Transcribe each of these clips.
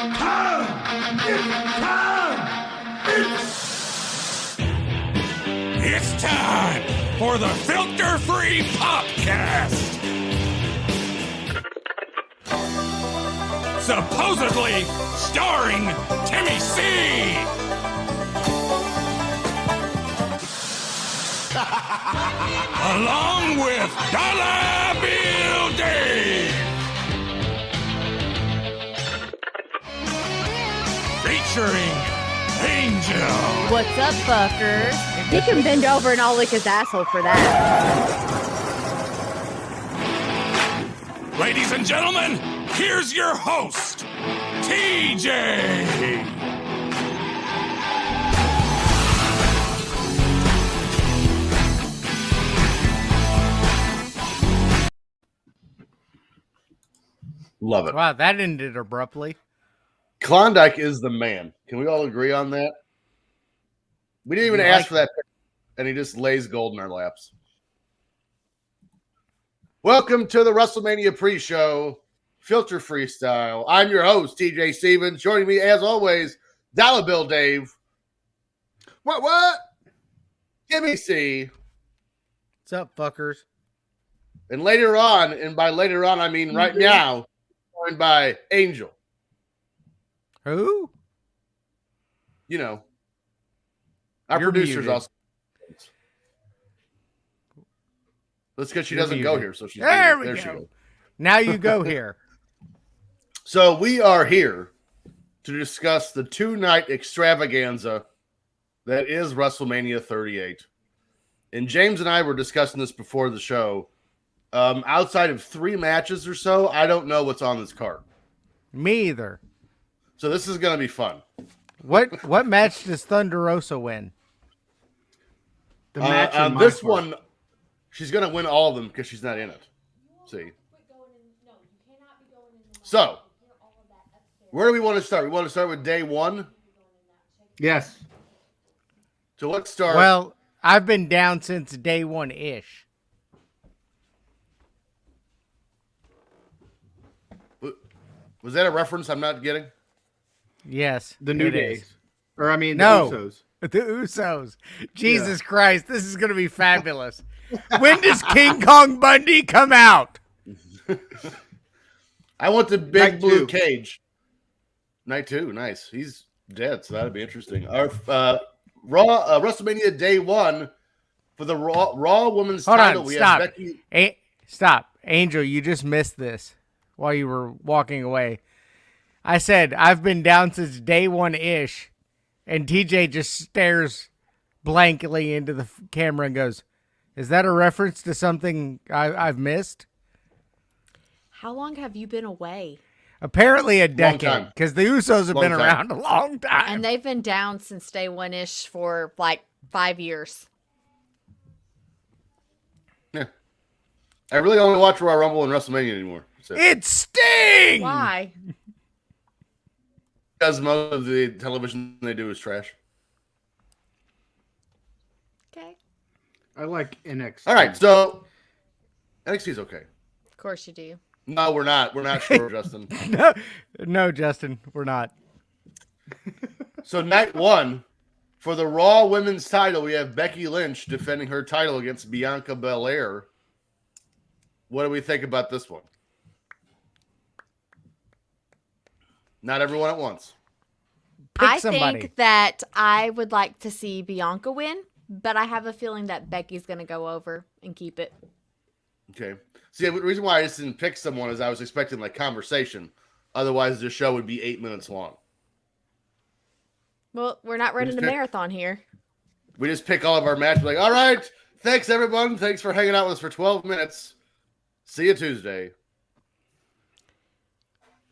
time! It's time! It's time for the Filter-Free Podcast. Supposedly starring Timmy C. Along with Dollar Bill Dave. Featuring Angel. What's up, fuckers? He can bend over and I'll lick his asshole for that. Ladies and gentlemen, here's your host, TJ. Love it. Wow, that ended abruptly. Klondike is the man. Can we all agree on that? We didn't even ask for that, and he just lays gold in our laps. Welcome to the Wrestlemania pre-show, Filter Freestyle. I'm your host, TJ Stevens. Joining me, as always, Dollar Bill Dave. What? Timmy C. What's up, fuckers? And later on, and by later on, I mean right now, joined by Angel. Who? You know, our You're producer's muted. also. That's because she doesn't muted. go here, so she's There muted. we She go. goes. Now you go here. So we are here to discuss the two-night extravaganza that is WrestleMania 38. And James and I were discussing this before the show. Outside of 3 matches or so, I don't know what's on this card. Me either. So this is going to be fun. What match does Thunder Rosa win? The match On in this my heart. one, she's going to win all of them because she's not in it. See? So, where do we want to start? We want to start with day 1? Yes. So let's start. Well, I've been down since day 1-ish. Was that a reference I'm not getting? Yes. The New it Days. is. Or, I mean, No. the Usos. The Usos. Jesus Christ, this is going to be fabulous. When does King Kong Bundy come out? I want the big Night blue 2. cage. Night 2, nice. He's dead, so that'd be interesting. Our Raw WrestleMania Day 1 for the Raw Women's Hold title. on, We stop. have Becky. Stop. Angel, you just missed this while you were walking away. I said, I've been down since day 1-ish, and TJ just stares blankly into the camera and goes, is that a reference to something I've missed? How long have you been away? Apparently a time. decade, because the Usos have Long been time. around a long time. And they've been down since day 1-ish for like 5 years. Yeah. I really only watch Raw Rumble and WrestleMania anymore. So, It's Sting! Why? because most of the television they do is trash. Okay. I like NXT. All right, so NXT's okay. Of course you do. No, we're not. We're not sure, Justin. No, Justin, we're not. So night 1 for the Raw Women's title, we have Becky Lynch defending her title against Bianca Belair. What do we think about this one? Not everyone at once. Pick I somebody. think that I would like to see Bianca win, but I have a feeling that Becky's going to go over and keep it. Okay. See, the reason why I just didn't pick someone is I was expecting like conversation. Otherwise, the show would be 8 minutes long. Well, we're not running a just pick- marathon here. We just pick all of our matches. Like, all right, thanks everyone. Thanks for hanging out with us for 12 minutes. See you Tuesday.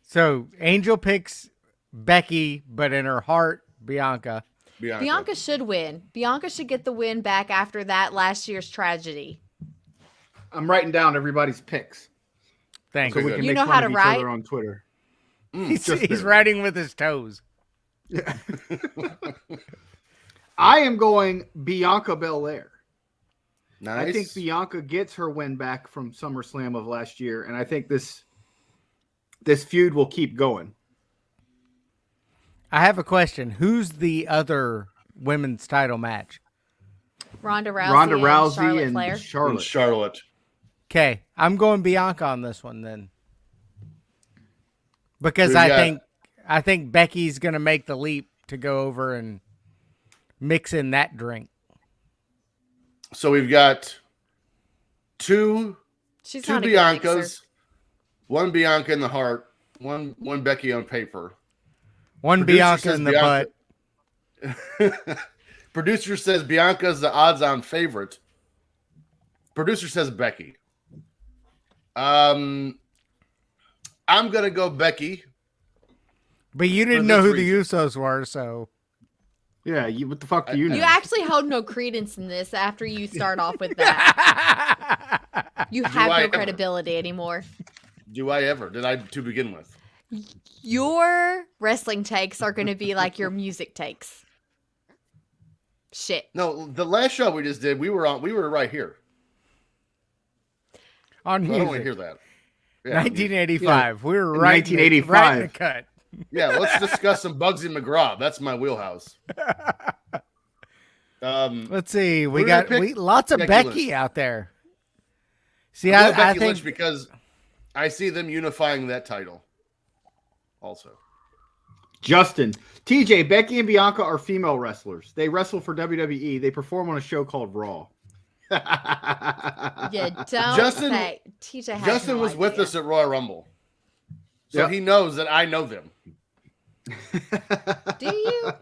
So Angel picks Becky, but in her heart, Bianca. Bianca should win. Bianca should get the win back after that last year's tragedy. I'm writing down everybody's picks Thanks. so we good. can You make know fun how of to each write? other on Twitter. He's just writing with his toes. Yeah. I am going Bianca Belair. Nice. I think Bianca gets her win back from SummerSlam of last year, and I think this feud will keep going. I have a question. Who's the other women's title match? Ronda Ronda Rousey Rousey and Charlotte Flair. and Charlotte. And Charlotte. Okay, I'm going Bianca on this one then. Because Who you got? I think Becky's gonna make the leap to go over and mix in that drink. So we've got two She's two not a good mixer. Biancas, one Bianca in the heart, one Becky on paper. One Producer Bianca says in the butt. Producer says Bianca's the odds-on favorite. Producer says Becky. I'm gonna go Becky. But you didn't For know this who the Usos were, so Yeah, what the fuck do you know? You actually hold no credence in this after you start off with that. You have I no ever? credibility anymore. Do I ever? Did I to begin with? Your wrestling takes are going to be like your music takes. Shit. No, the last show we just did, we were right here. on So I don't want to music. hear that. Yeah, 1985. We were In right in the- 1985. right in the cut. yeah, let's discuss some Bugsy McGraw. That's my wheelhouse. Let's see. We We're got gonna pick lots of Becky Becky Lynch. out there. See, I I Becky think Lynch because I see them unifying that title. Also, Justin, TJ, Becky and Bianca are female wrestlers. They wrestle for WWE. They perform on a show called Raw. You don't Justin- say. TJ has Justin no was with idea. us at Royal Rumble, so Yep. he knows that I know them. Do you?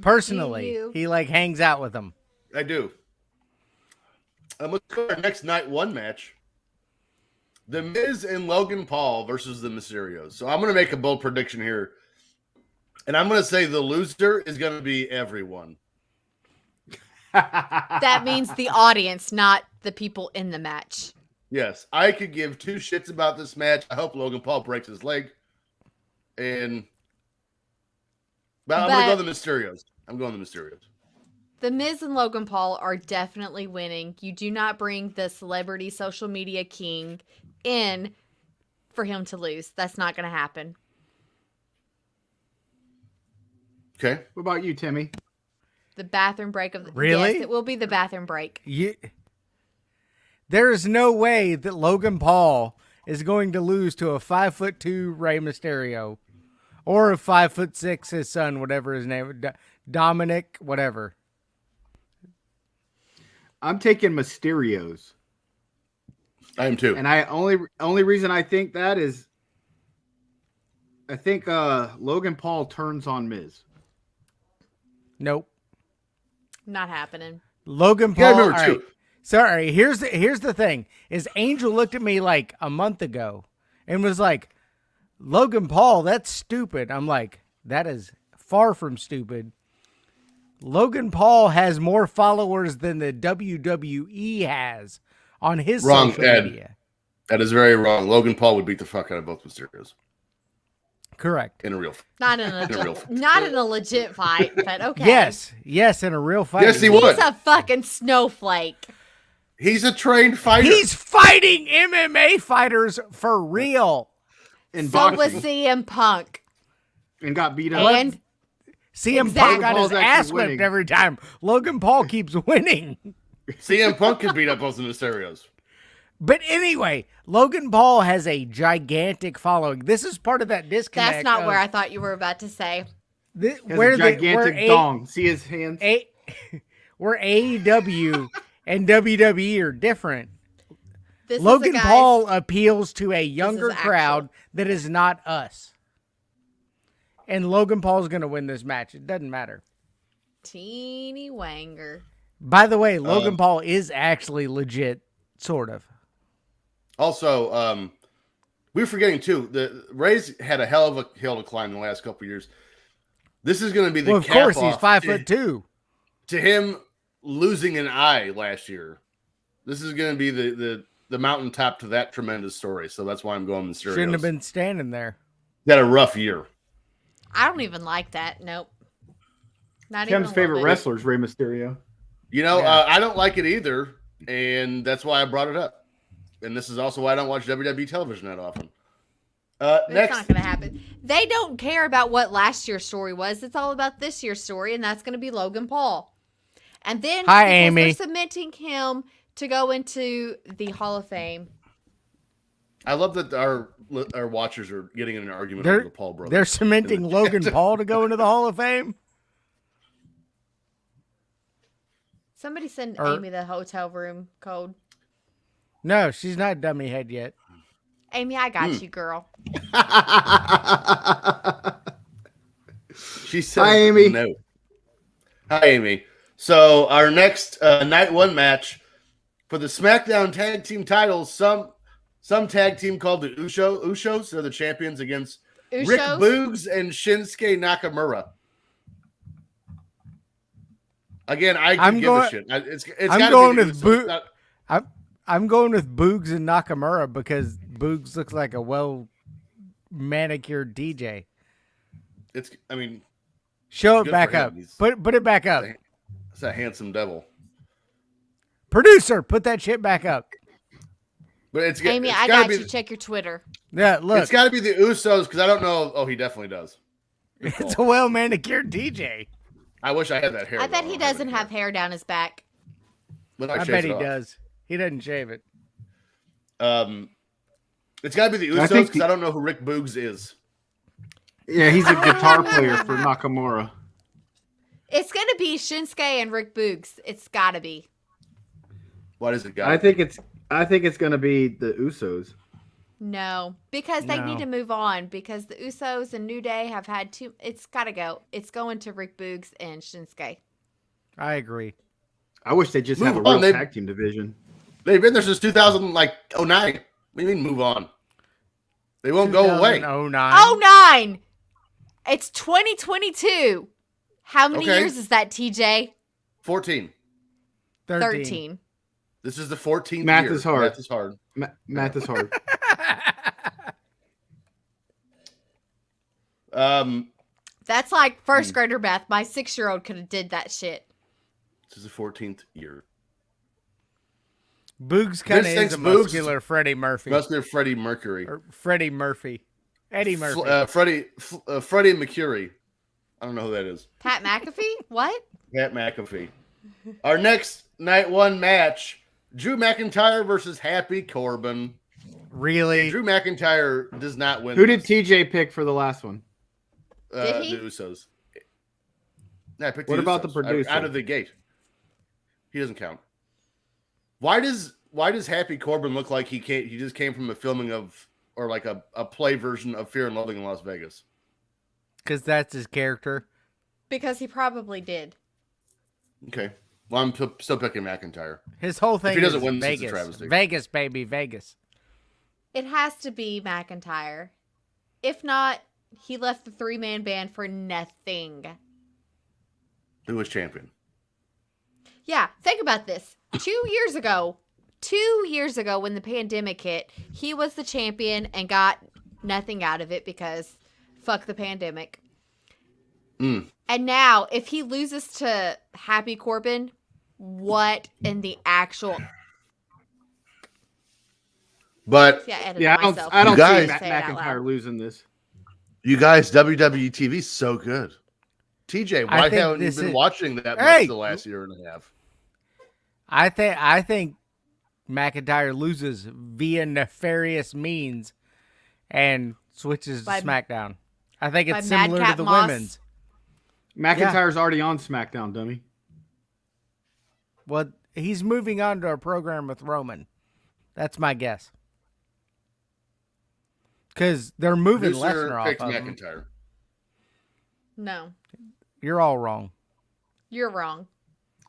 personally, you- he like hangs out with them. I do. Let's go to our next night one match. The Miz and Logan Paul versus the Mysterios. So I'm going to make a bold prediction here. And I'm going to say the loser is going to be everyone. That means the audience, not the people in the match. Yes, I could give two shits about this match. I hope Logan Paul breaks his leg. But I'm going to go the Mysterios. I'm going the Mysterios. The Miz and Logan Paul are definitely winning. You do not bring the celebrity social media king in for him to lose. That's not going to happen. Okay. What about you, Timmy? The bathroom break of the Really? Yes, it will be the bathroom break. There is no way that Logan Paul is going to lose to a 5'2" Rey Mysterio, or a 5'6" his son, whatever his name, Dominic, whatever. I'm taking Mysterios. I am too. And I only reason I think that is I think Logan Paul turns on Miz. Nope. Not happening. Logan You gotta Paul. remember, all too. right. Sorry. Here's the thing: is Angel looked at me like a month ago and was like, "Logan Paul, that's stupid." I'm like, that is far from stupid. Logan Paul has more followers than the WWE has on his Wrong, social Ed. media. That is very wrong. Logan Paul would beat the fuck out of both Mysterios Correct. in a real. Not in a In a real legit, fight. not in a legit fight, but okay. Yes, in a real fight. Yes, he He's would. a fucking snowflake. He's a trained fighter. He's fighting MMA fighters for real. In So was boxing. CM Punk. And got beat up. And CM Exactly. Punk got his Logan Paul's ass actually whipped winning. every time. Logan Paul keeps winning. CM Punk could beat up both the Mysterios. But anyway, Logan Paul has a gigantic following. This is part of that disconnect. that's not of where I thought you were about to say. Has where a gigantic where dong. See his hands? where AEW and WWE are different. This Logan is a guy's Paul appeals to a younger actual. crowd that is not us. And Logan Paul's going to win this match. It doesn't matter. teeny wanger. By the way, Logan Paul is actually legit, sort of. Also, we were forgetting too. The Rays had a hell of a hill to climb in the last couple of years. This is going to be the Well, of cap course, he's off 5'2". to him losing an eye last year. This is going to be the mountaintop to that tremendous story. So that's why I'm going Mysterios. Shouldn't have been standing there. He had a rough year. I don't even like that. Nope. Not even Tim's a favorite little bit. wrestler is Rey Mysterio. You know, Yeah. I don't like it either, and that's why I brought it up. And this is also why I don't watch WWE television that often. It's Next, not going to happen. They don't care about what last year's story was. It's all about this year's story, and that's going to be Logan Paul. And then Hi, because Amy. they're cementing him to go into the Hall of Fame. I love that our watchers are getting in an argument over the Paul brothers. They're cementing Logan Paul to go into the Hall of Fame. Somebody send Amy the hotel room code. No, she's not dummy head yet. Amy, I got you, girl. She said, Hi, Amy. No. Hi, Amy. So our next night one match for the SmackDown Tag Team titles, some tag team called the Usos. They're the champions against Rick Usos? Boogs and Shinsuke Nakamura. Again, give a shit. I'm going with Boogs. I'm going with Boogs and Nakamura because Boogs looks like a well manicured DJ. Show it back up. Put it back up. It's a handsome devil. Producer, put that shit back up. But Amy, I got you. Check your Twitter. Yeah, look. It's got to be the Usos because I don't know. Oh, he definitely does. It's a well manicured DJ. I wish I had that hair. I bet he doesn't have hair down his back. But I bet he does. He doesn't shave it. It's got to be the Usos because I don't know who Rick Boogs is. Yeah, he's a guitar player for Nakamura. It's gonna be Shinsuke and Rick Boogs. It's gotta be. What is it, guys? I think it's gonna be the Usos. No, because they need to move on because the Usos and New Day have had two. It's gotta go. It's going to Rick Boogs and Shinsuke. I agree. I wish they just have a real tag team division. They've been there since 2009. What do you mean move on? They won't go away. 09. It's 2022. How many years is that, TJ? 14. 13. This is the 14th year. Math is hard. Math is hard. That's like first grader math. My 6-year-old could have did that shit. This is the 14th year. Boogs kind of is a muscular Freddie Murphy. Muscular Freddie Mercury. Or Freddie Murphy. Eddie Murphy. Freddie Mercury. I don't know who that is. Pat McAfee? What? Pat McAfee. Our next night one match, Drew McIntyre versus Happy Corbin. Really? Drew McIntyre does not win. Who did TJ pick for the last one? Did he? The Usos. I picked What the about Usos. the producer? Out of the gate. He doesn't count. Why does Happy Corbin look like he just came from a filming of or like a play version of Fear and Loathing in Las Vegas? Because that's his character. Because he probably did. Okay. Well, I'm still picking McIntyre. His whole thing if he doesn't is win, Vegas. it's a travesty. Vegas, baby, Vegas. It has to be McIntyre. If not, he left the 3-man band for nothing. Who was champion? Yeah, think about this. 2 years ago when the pandemic hit, he was the champion and got nothing out of it because fuck the pandemic. And now, if he loses to Happy Corbin, what in the actual... But I don't see Matt McIntyre losing this. You guys, WWE TV is so good. TJ, why haven't you been watching that much the last year and a half? I think McIntyre loses via nefarious means and switches to SmackDown. I think it's similar to the women's. McIntyre's already on SmackDown, dummy. Well, he's moving on to a program with Roman. That's my guess. Because they're moving Lesnar off of McIntyre. No. You're all wrong. You're wrong.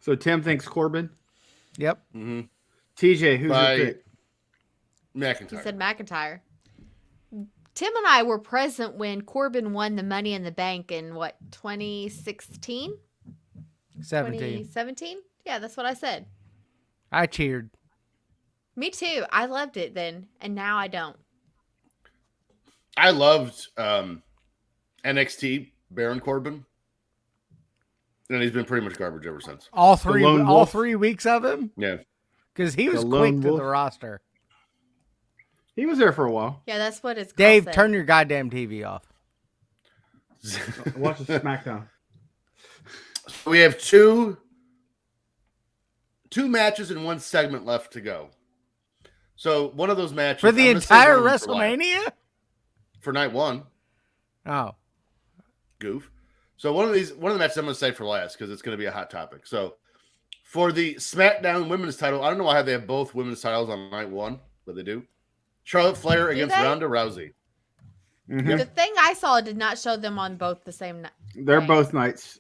So Tim thinks Corbin? Yep. Mm-hmm. TJ, who's your pick? McIntyre. He said McIntyre. Tim and I were present when Corbin won the Money in the Bank in, 2016? 2017? Yeah, that's what I said. I cheered. Me too. I loved it then, and now I don't. I loved NXT Baron Corbin. And he's been pretty much garbage ever since. All 3 weeks of him? Yeah. Because he was quick to the roster. He was there for a while. Yeah, that's what it's called. Dave, turn your goddamn TV off. Watch the SmackDown. We have two matches and one segment left to go. So one of those matches For the I'm gonna save entire one for last. WrestleMania? For night one. Oh. Goof. So one of the matches I'm going to save for last because it's going to be a hot topic. So for the SmackDown Women's title, I don't know why they have both women's titles on night one, but they do. Charlotte Flair against they? Ronda Rousey. Mhm. The thing I saw did not show them on both the same night. They're both nights.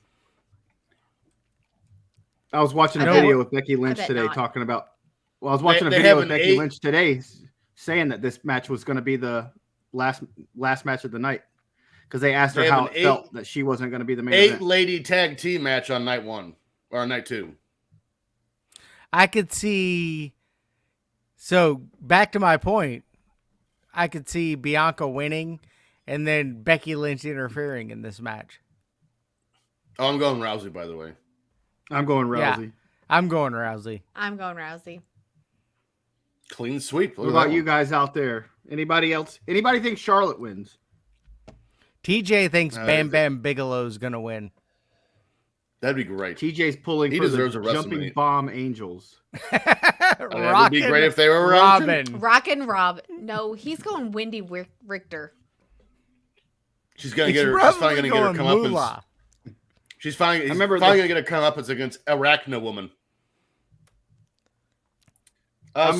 I was watching a I video bet- with Becky Lynch bet today not. talking about. Well, I was watching a They video have with an Becky 8 Lynch today saying that this match was going to be the last match of the night because they asked her They have how an it felt that she wasn't going to be the main 8 event. lady tag team match on night one or night two. I could see. So back to my point, I could see Bianca winning and then Becky Lynch interfering in this match. Oh, I'm going Rousey, by the way. I'm going Rousey. Yeah. I'm going Rousey. I'm going Rousey. Clean sweep. What about you guys out there? Anybody else? Anybody think Charlotte wins? TJ thinks No, Bam Bam Bigelow's gonna win. That'd be great. TJ's pulling He for the deserves a jumping WrestleMania. bomb Angels. It would be great if they were around, too. Robin. Rockin' Rob. No, he's going Wendy Richter. She's gonna It's get her. She's finally probably gonna get her going comeuppance. Moolah. She's finally. He's remember finally the- gonna get a comeuppance against Arachna Woman. I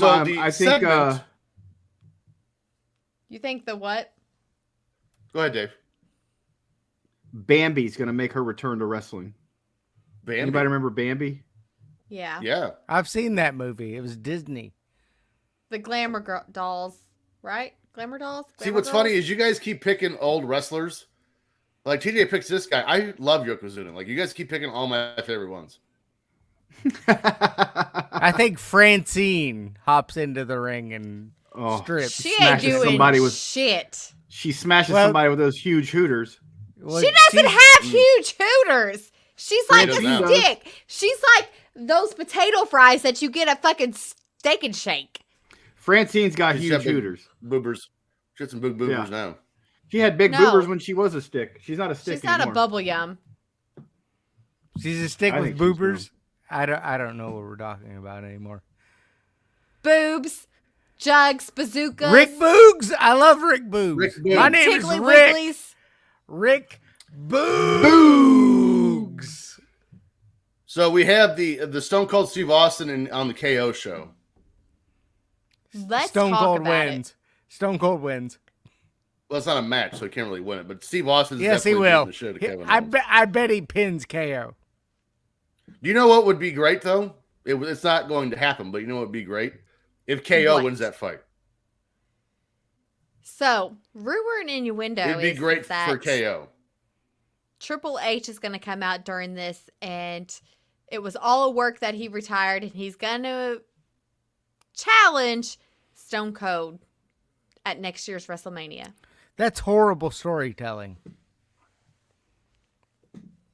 think segment. You think the what? Go ahead, Dave. Bambi's going to make her return to wrestling. Bambi. Anybody remember Bambi? Yeah. Yeah. I've seen that movie. It was Disney. The glamour dolls, right? Glamour dolls? See, Glamour what's girls? funny is you guys keep picking old wrestlers. Like TJ picks this guy. I love Yokozuna. Like you guys keep picking all my favorite ones. I think Francine hops into the ring and strips. She ain't smashes doing somebody with- shit. She smashes Well- somebody with those huge hooters. Well, She doesn't have huge hooters. She's like does a now. stick. She's like those potato fries that you get at fucking Steak and Shake. Francine's got She's huge got big hooters. Boobers. She got some big boobers Yeah. now. She had big No. boobers when she was a stick. She's not a stick She's not anymore. a bubble yum. She's a stick I with think she's boobers. I don't know what we're talking about anymore. Boobs, jugs, bazookas, Rick Boogs. I love Rick Boogs. Rick Boogs. My name is Tiggly Rick. Wigglies. Rick Boogs. So we have the Stone Cold Steve Austin on the KO show. Let's Stone talk Cold about wins. Stone Cold wins. Well, it's not a match, so he can't really win it. But Steve Austin's Yes, he definitely will. beating the shit out of Kevin Owens. I bet he pins KO. Do you know what would be great though? It's not going to happen, but you know what would be great if KO What? wins that fight. So, rumor and innuendo It'd be is great that for KO. Triple H is going to come out during this, and it was all a work that he retired, and he's going to challenge Stone Cold at next year's WrestleMania. That's horrible storytelling.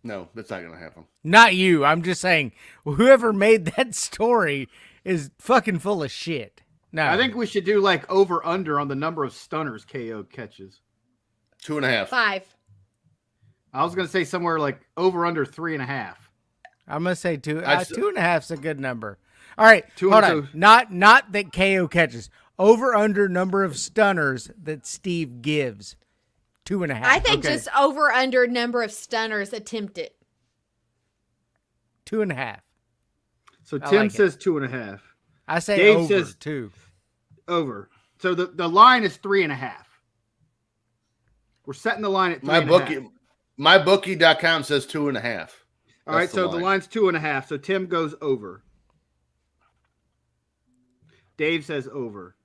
No, that's not going to happen. Not you. I'm just saying, whoever made that story is fucking full of shit. No, I think we should do like over under on the number of stunners KO catches. 2.5. 5. I was gonna say somewhere like over under 3.5. I'm gonna say 2. I s- 2.5's a good number. All right, Two hold and on. two. Not that KO catches. Over under number of stunners that Steve gives. 2.5. I think Okay. just over under number of stunners attempted. 2.5. So I Tim like it. says 2.5. I say Dave over says- 2. Over. So the line is 3.5. We're setting the line at 3.5. MyBookie.com says 2.5. All right, That's the so the line. line's 2.5. So Tim goes over. Dave says over.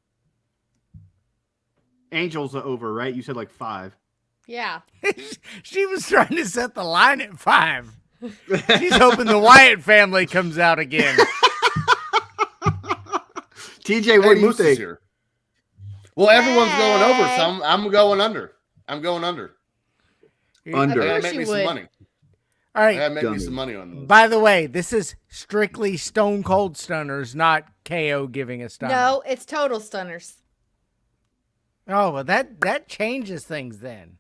Angel's are over, right? You said like 5. Yeah. She was trying to set the line at 5. She's hoping the Wyatt family comes out again. TJ, what do you Moose is think? here. Well, everyone's going over, Hey. so I'm going under. I'm going under. Under. I gotta course make you me some would. money. All I right. gotta make me Dummy. some money on this. By the way, this is strictly Stone Cold Stunners, not KO giving a stunner. No, it's total stunners. Oh, well, that changes things then.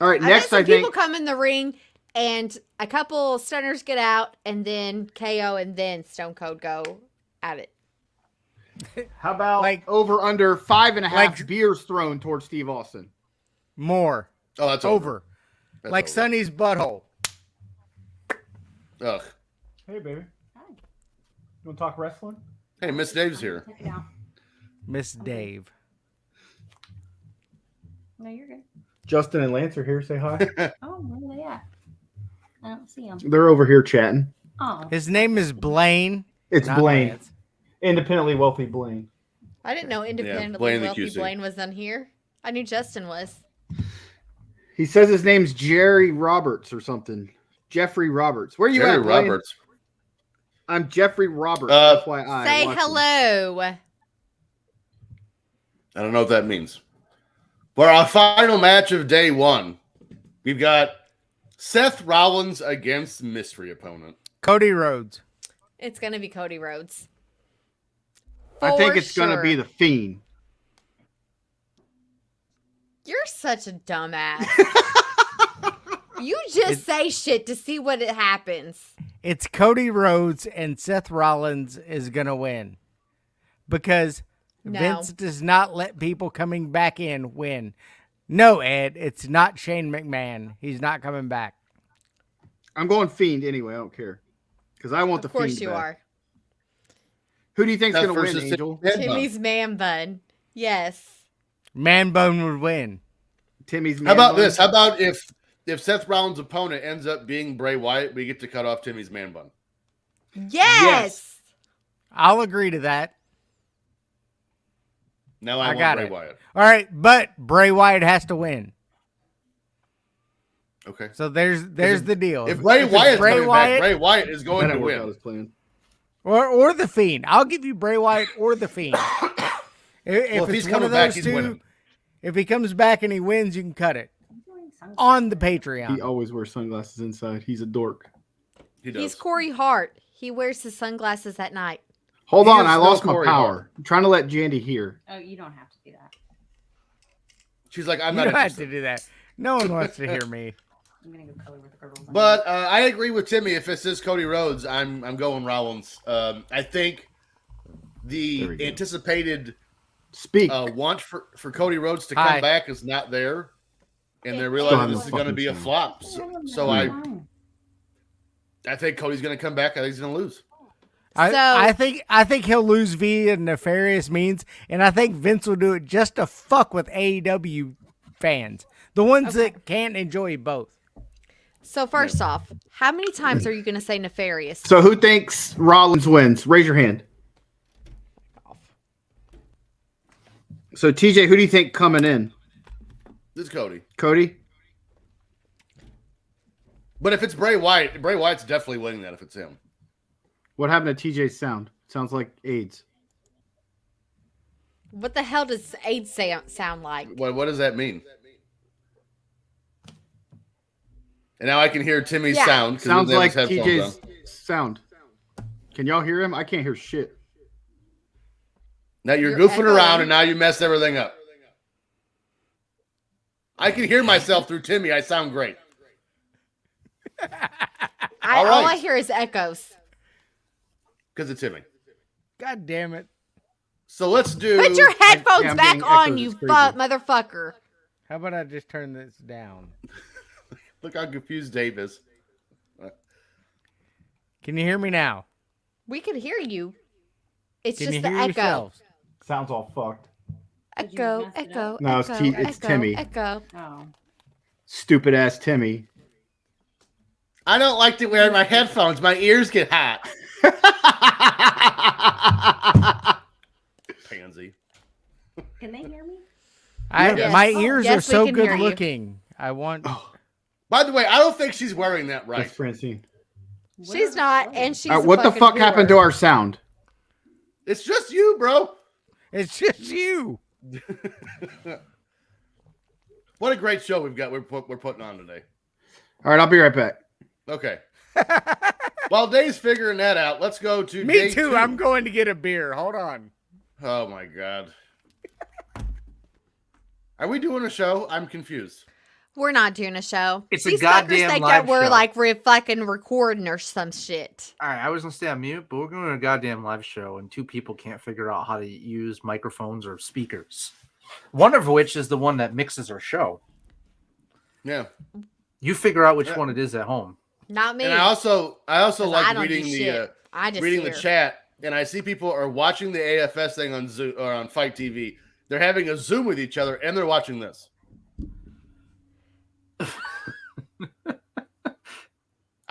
All right, I bet next some I think people come in the ring and a couple stunners get out and then KO and then Stone Cold go at it. how about Like- over under 5.5 like- beers thrown towards Steve Austin? More. Oh, that's Over. That's Like over. Sonny's butthole. Ugh. Hey, baby. Hi. You want to talk wrestling? Hey, Miss Dave's here. Check it out. Miss Dave. No, you're good. Justin and Lance are here. Say hi. Oh, where are they at? I don't see them. They're over here chatting. Oh, His name is Blaine. It's not Blaine. Lance. Independently wealthy Blaine. I didn't know independently Blaine the wealthy QC. Blaine was on here. I knew Justin was. He says his name's Jerry Roberts or something. Jeffrey Roberts. Where you Jerry at, Blaine? Roberts. I'm Jeffrey Roberts. FYI. Say Watch hello. I don't know what that means. For our final match of day one, we've got Seth Rollins against mystery opponent. Cody Rhodes. It's going to be Cody Rhodes. him. I think For it's going to be sure. the Fiend. You're such a dumbass. You just say shit to see what it happens. It's Cody Rhodes and Seth Rollins is going to win. Because No. Vince does not let people coming back in win. No, Ed, it's not Shane McMahon. He's not coming back. I'm going Fiend anyway. I don't care. Because I want Of the Fiend course you back. are. Who do you think's Seth going to win, versus Angel? Timmy's man bun. Yes. Man-Bone would win. Timmy's How man about bun? this? How about if Seth Rollins' opponent ends up being Bray Wyatt, we get to cut off Timmy's man bun. Yes. I'll agree to that. Now I I, got want Bray it. Wyatt. All right, but Bray Wyatt has to win. Okay. So there's the deal. If Bray it's Wyatt's Bray coming Wyatt back, Bray Wyatt is That going to didn't work out win. as planned. or the Fiend. I'll give you Bray Wyatt or the Fiend. If If he's it's one coming of back, those he's two, winning. if he comes back and he wins, you can cut it I'm doing sunglasses. on the Patreon. He always wears sunglasses inside. He's a dork. He does. He's Corey Hart. He wears his sunglasses at night. Hold He on, is I no lost my Corey power. Hart. I'm trying to let Jandy hear. Oh, you don't have to do that. She's like, I'm You not don't have interested. to do that. No one wants to hear me. I'm gonna go color with the girdles. on. But I agree with Timmy. If it says Cody Rhodes, I'm going Rollins. I think There the we go. anticipated Speak. want for Cody Rhodes to Hi. come back is not there, and they're Still realizing having this is a going to fucking be a sound. flop. So I Fine. think Cody's going to come back. I think he's going to lose. I think he'll lose via nefarious means, and I think Vince will do it just to fuck with AEW fans, the ones that can't enjoy both. So first off, how many times are you going to say nefarious? So who thinks Rollins wins? Raise your hand. So TJ, who do you think coming in? This is Cody. Cody? But if it's Bray Wyatt's definitely winning that if it's him. What happened to TJ's sound? Sounds like AIDS. What the hell does AIDS sound like? What does that mean? And now I can hear Timmy's Yeah. sound. 'cause Sounds he has like headphones TJ's on. sound. Can y'all hear him? I can't hear shit. Now you're You're goofing echoing. around and now you messed everything up. I can hear myself through Timmy. I sound great. All All I right. hear is echoes. Because of Timmy. God damn it! So let's do. Put your headphones yeah, I'm back getting on, echoes. you It's crazy. motherfucker. How about I just turn this down? Look how confused Dave is. Can you hear me now? We could hear you. It's Can just you the hear echo. yourselves? Sounds all fucked. Did you Echo, mess it echo, up? No, it's echo, it's echo, Timmy. Echo. Oh. Stupid ass Timmy. I don't like to wear my headphones. My ears get hot. Pansy. Can they hear me? Yes. My Oh, ears yes, are we so can hear good you. looking. I want. By the way, I don't think she's wearing that right. That's Francine. She's not, and she's. All right, what the fuck happened to our sound? It's just you, bro. It's just you. What a great show we've got. We're putting on today. All right, I'll be right back. Okay. While Dave's figuring that out, let's go to Me day too. two. I'm going to get a beer. Hold on. Oh my god. Are we doing a show? I'm confused. We're not doing a show. It's a These goddamn fuckers think live that we're show. like fucking recording or some shit. All right, I was gonna stay on mute, but we're going to a goddamn live show, and two people can't figure out how to use microphones or speakers. One of which is the one that mixes our show. Yeah. You figure out which one it is at home. Not me. And I also I like don't do reading the shit. I just reading hear. the chat, and I see people are watching the AFS thing on Zoom or on Fight TV. They're having a Zoom with each other, and they're watching this.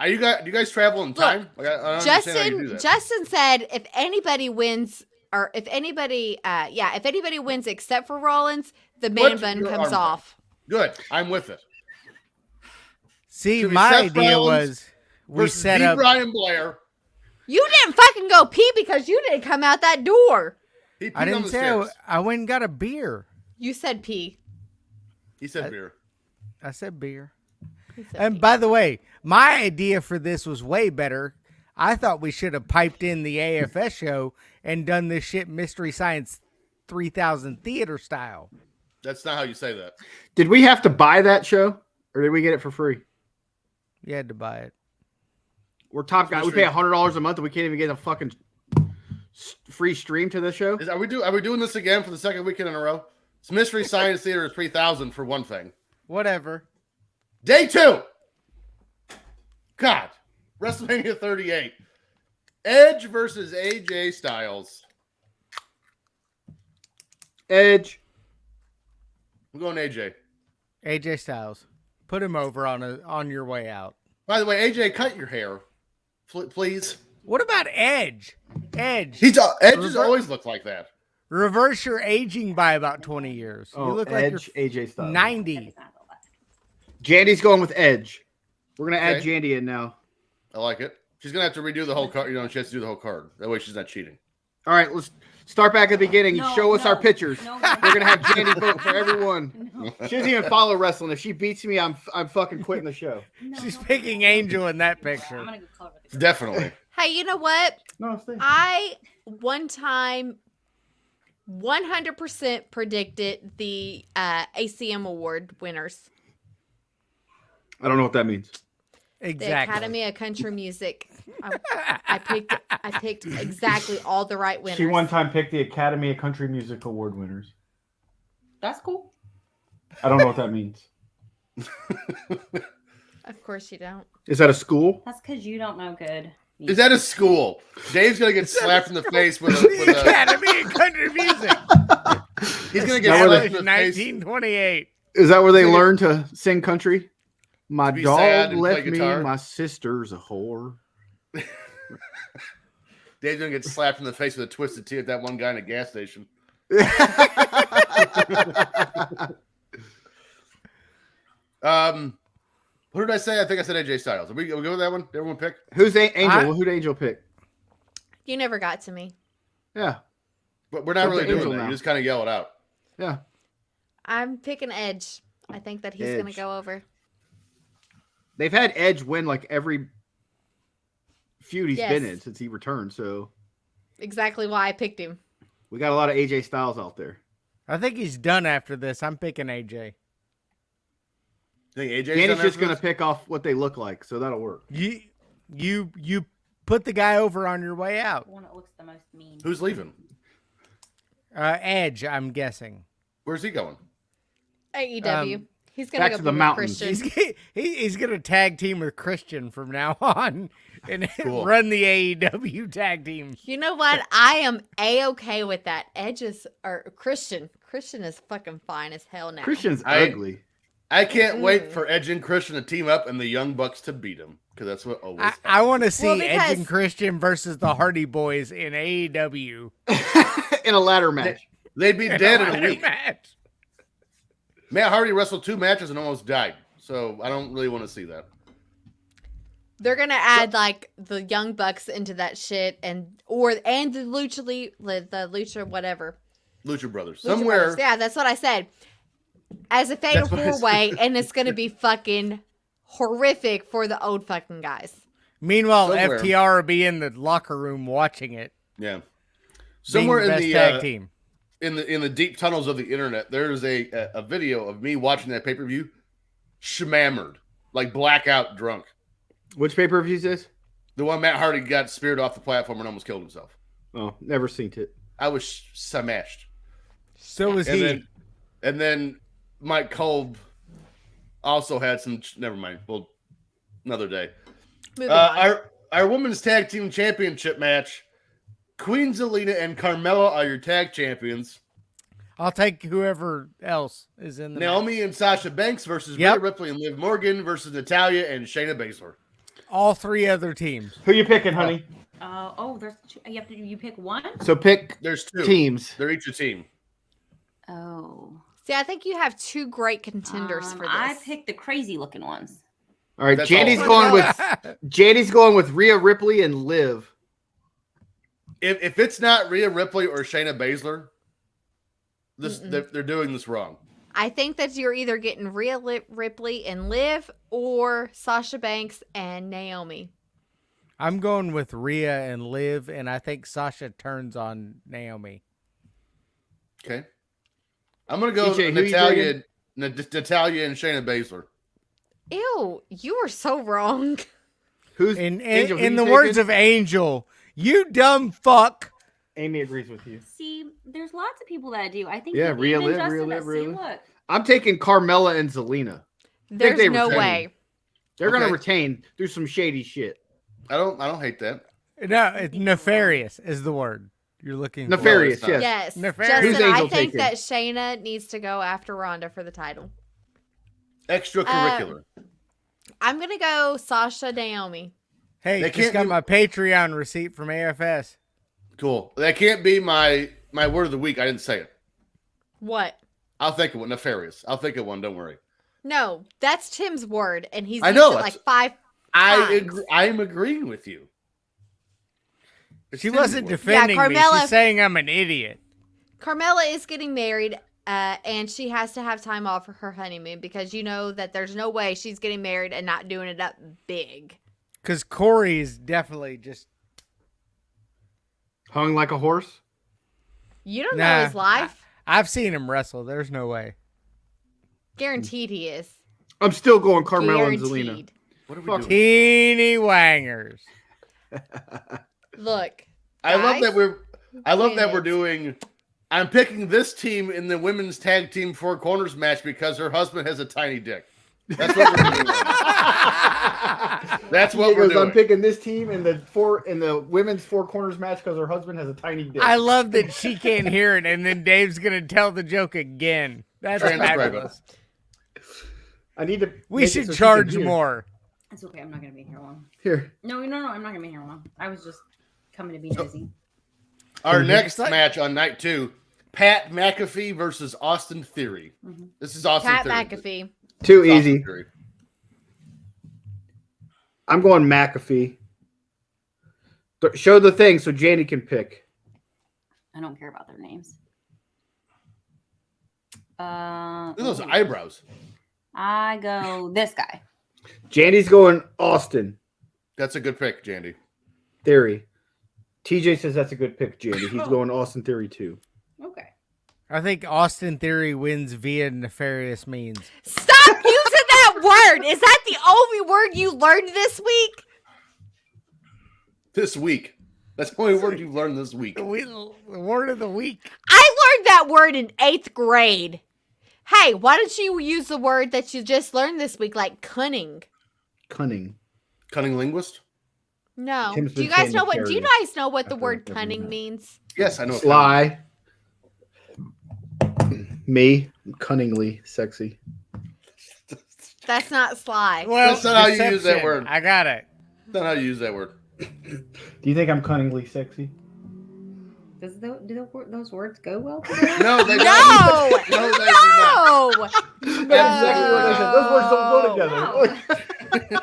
Do you guys travel in time? Like, I don't understand how you do that. Justin said if anybody wins, or if anybody wins except for Rollins, the man Put bun your comes arm down. off. Good, I'm with it. See, Should we my Seth idea Rollins was we Versus set B. up. Brian Blair. You didn't fucking go pee because you didn't come out that door. He peed I on didn't the say stairs. I went and got a beer. You said pee. He said beer. I said beer. You said And pee. by the way, my idea for this was way better. I thought we should have piped in the AFS show and done this shit Mystery Science 3000 theater style. That's not how you say that. Did we have to buy that show, or did we get it for free? You had to buy it. We're top guys. We pay $100 a month, and we can't even get a fucking free stream to this show. Are we doing this again for the second weekend in a row? It's Mystery Science Theater is 3000 for one thing. Whatever. Day 2. God. WrestleMania 38. Edge versus AJ Styles. Edge. I'm going AJ. AJ Styles. Put him over on your way out. By the way, AJ, cut your hair, please. What about Edge? Edge. Edge has always looked like that. Reverse your aging by about 20 years. Oh, you look like Edge, you're AJ Styles. 90. Jandy's going with Edge. We're gonna add Okay. Jandy in now. I like it. She's gonna have to redo the whole card. She has to do the whole card. That way, she's not cheating. All right, let's start back at the beginning. No, Show us no, our pictures. no, We're gonna have Jandy vote for everyone. No, She doesn't even follow wrestling. If she beats me, I'm fucking quitting the show. no, She's don't picking do that. Angel in that I'm picture. gonna go color with the girls. Definitely. Hey, you know what? No, stay. I one time 100% predicted the ACM award winners. I don't know what that means. The Exactly. Academy of Country Music. I picked exactly all the right winners. She one time picked the Academy of Country Music Award winners. That's cool. I don't know what that means. Of course you don't. Is that a school? That's because you don't know good. Is that a school? Dave's gonna get slapped in the face with a Academy of Country Music. he's gonna get Is that where slapped in the face. 1928. Is that where they Sing it. learn to sing country? My To be sad dog and left play me. guitar? My sister's a whore. Dave's gonna get slapped in the face with a twisted tea at that one guy in a gas station. What did I say? I think I said AJ Styles. Are we go with that one? Did everyone pick? Who's Angel? Who'd Angel pick? You never got to me. Yeah, But we're not What's really the doing Angel that. now? You just kind of yell it out. yeah. I'm picking Edge. I think that he's going to Edge. go over. They've had Edge win like every feud he's been Yes. in since he returned. So Exactly why I picked him. we got a lot of AJ Styles out there. I think he's done after this. I'm picking AJ. Think AJ's Danny's done just after gonna this? pick off what they look like, so that'll work. You put the guy over on your way out. The one that looks the most mean. Who's leaving? Edge, I'm guessing. Where's he going? AEW. He's going back go to the be with mountains. Christian. He's gonna tag team with Christian from now on and Cool. run the AEW tag team. You know what? I am A-okay with that. Christian. Christian is fucking fine as hell now. Christian's I- ugly. I can't wait for Edge and Christian to team up and the Young Bucks to beat him because that's what always happens. I want to see Well, Edge and because- Christian versus the Hardy Boys in AEW. In a ladder match. They'd be dead in a week. Match. Matt Hardy wrestled 2 matches and almost died, so I don't really want to see that. They're gonna add like the Young Bucks into that shit, and the Lucha whatever. Lucha Brothers. Lucha Somewhere, Brothers. Yeah, that's what I said. As a fatal That's what I said. 4-way, and it's gonna be fucking horrific for the old fucking guys. Meanwhile, Somewhere. FTR will be in the locker room watching it. yeah. Somewhere being in the the best tag team. in the deep tunnels of the internet, there's a video of me watching that pay-per-view, shmammered, like blackout drunk. Which pay-per-view is this? The one Matt Hardy got speared off the platform and almost killed himself. Oh, never seen it. I was smashed. So was he. And then Mike Kolb also had some. Never mind. Well, another day. Moving on. Our women's tag team championship match. Queen Zelina and Carmella are your tag champions. I'll take whoever else is in the Naomi match. and Sasha Banks versus Yep. Rhea Ripley and Liv Morgan versus Natalya and Shayna Baszler. All three other teams. Who you picking, honey? There's two, you pick one. So pick There's two teams. They're each a team. Oh, See, I think you have two great contenders for this. I picked the crazy looking ones. All right, That's Jandy's all. going with Rhea Ripley and Liv. If it's not Rhea Ripley or Shayna Baszler, they're doing this wrong. I think that you're either getting Rhea Ripley and Liv or Sasha Banks and Naomi. I'm going with Rhea and Liv, and I think Sasha turns on Naomi. Okay. I'm gonna go TJ, who you Natalya and Shayna Baszler. Ew, you are so wrong. Who's In Angel, who in you the taking? words of Angel, you dumb fuck. Amy agrees with you. See, there's lots of people that do. I think Yeah, that Rhea even Liv, Justin Rhea Liv, does. Rhea See, Liv. look. I'm taking Carmella and Zelina. There's they no retain. way. They're gonna Okay. retain. Do some shady shit. I don't hate that. No, it's nefarious is the word you're looking for. Nefarious, No, it's yes. Yes. Nefarious. Who's Justin, I Angel think taking? that Shayna needs to go after Ronda for the title. Extracurricular. I'm going to go Sasha Naomi. Hey, They just can't got do- my Patreon receipt from AFS. Cool. That can't be my word of the week. I didn't say it. What? I'll think of one. Nefarious. I'll think of one. Don't worry. No, that's Tim's word, and he's I used know, it that's- like 5 I times. agree. I'm agreeing with you. It's She Tim's wasn't word. defending me. Carmella- She's saying I'm an idiot. Carmella is getting married, and she has to have time off for her honeymoon because you know that there's no way she's getting married and not doing it up big. Because Corey is definitely just... Hung like a horse. You don't Nah, know his life. I've seen him wrestle. There's no way. Guaranteed he is. I'm still going Carmella and Zelina. Guaranteed. What are we Fuck. doing? Teeny wangers. Look. I love guys, that we're minutes. doing. I'm picking this team in the women's tag team four corners match because her husband has a tiny dick. That's what we're doing. That's what we're doing. I'm picking this team in the women's four corners match because her husband has a tiny dick. I love that she can't hear it, and then Dave's going to tell the joke again. That's Transcribe it. fabulous. I need to. We make it should so she charge can hear. more. It's okay. I'm not gonna be here long. Here. No, I'm not gonna be here long. I was just coming to be nosy. Our next match on night 2, Pat McAfee versus Austin Theory. Mhm. This is Austin Pat Theory. McAfee. Too It's Austin easy. Theory. I'm going McAfee. Show the thing so Jandy can pick. I don't care about their names. Look at those ooh. eyebrows. I go this guy. Jandy's going Austin That's a good pick, Jandy. Theory. TJ says that's a good pick, Jandy. He's going Austin Theory too. Okay. I think Austin Theory wins via nefarious means. Stop using that word. Is that the only word you learned this week? This week. That's the only word you've learned this week. The word of the week. I learned that word in 8th grade. Hey, why don't you use the word that you just learned this week, like cunning? Cunning. Cunning linguist? No. Tim's Do you been guys saying know what? Do you nefarious. guys know what the I've word heard it cunning every means? Yes, I know. what Sly. Me. Cunningly sexy. That's not sly. Well, That's not how you use that deception. word. I got it. That's not how you use that word. Do you think I'm cunningly sexy? Do those words go well together? No, they No! don't. No, they do not. No! That's exactly what I said. Those words don't go together.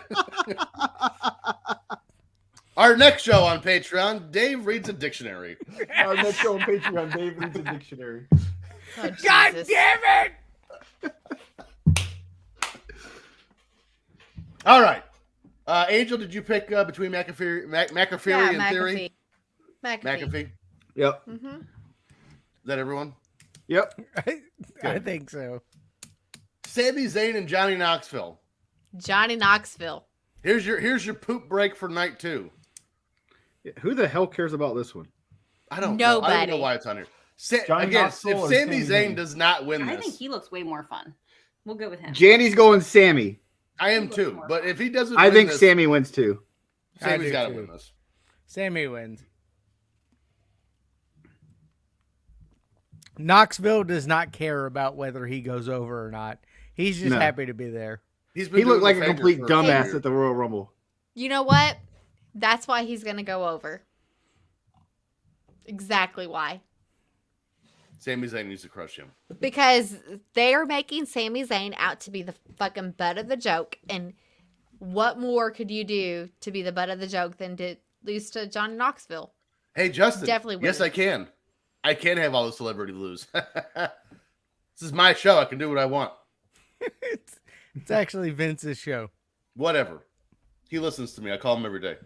Our next show on Patreon, Dave reads a dictionary. Our next show on Patreon, Dave reads a dictionary. Oh, God Jesus. damn it! All right. Angel, did you pick between McAfee Yeah, and Theory? McAfee. McAfee. Yep. Mm-hmm. Is that everyone? Yep. I think so. Sami Zayn and Johnny Knoxville. Johnny Knoxville. Here's your poop break for night 2. Who the hell cares about this one? I don't know. I don't even know Nobody. why it's on here. Johnny Again, Knoxville if or Sami Sami Zayn Zayn? does not win I this, think he looks way more fun. We'll go with him. Janny's going Sammy. I am too. But if he doesn't I win think this, Sammy wins too. Sammy's do got to too. win this. Sammy wins. Knoxville does not care about whether he goes over or not. He's just No. happy to be there. He's been He looked doing like the a complete favor for dumbass year. at the Royal Rumble. You know what? That's why he's going to go over. Exactly why. Sami Zayn needs to crush him. Because they are making Sami Zayn out to be the fucking butt of the joke. And what more could you do to be the butt of the joke than to lose to Johnny Knoxville? Hey, Justin. Definitely Yes, wouldn't. I can. I can have all the celebrity lose. This is my show. I can do what I want. It's actually Vince's show. Whatever. He listens to me. I call him every day.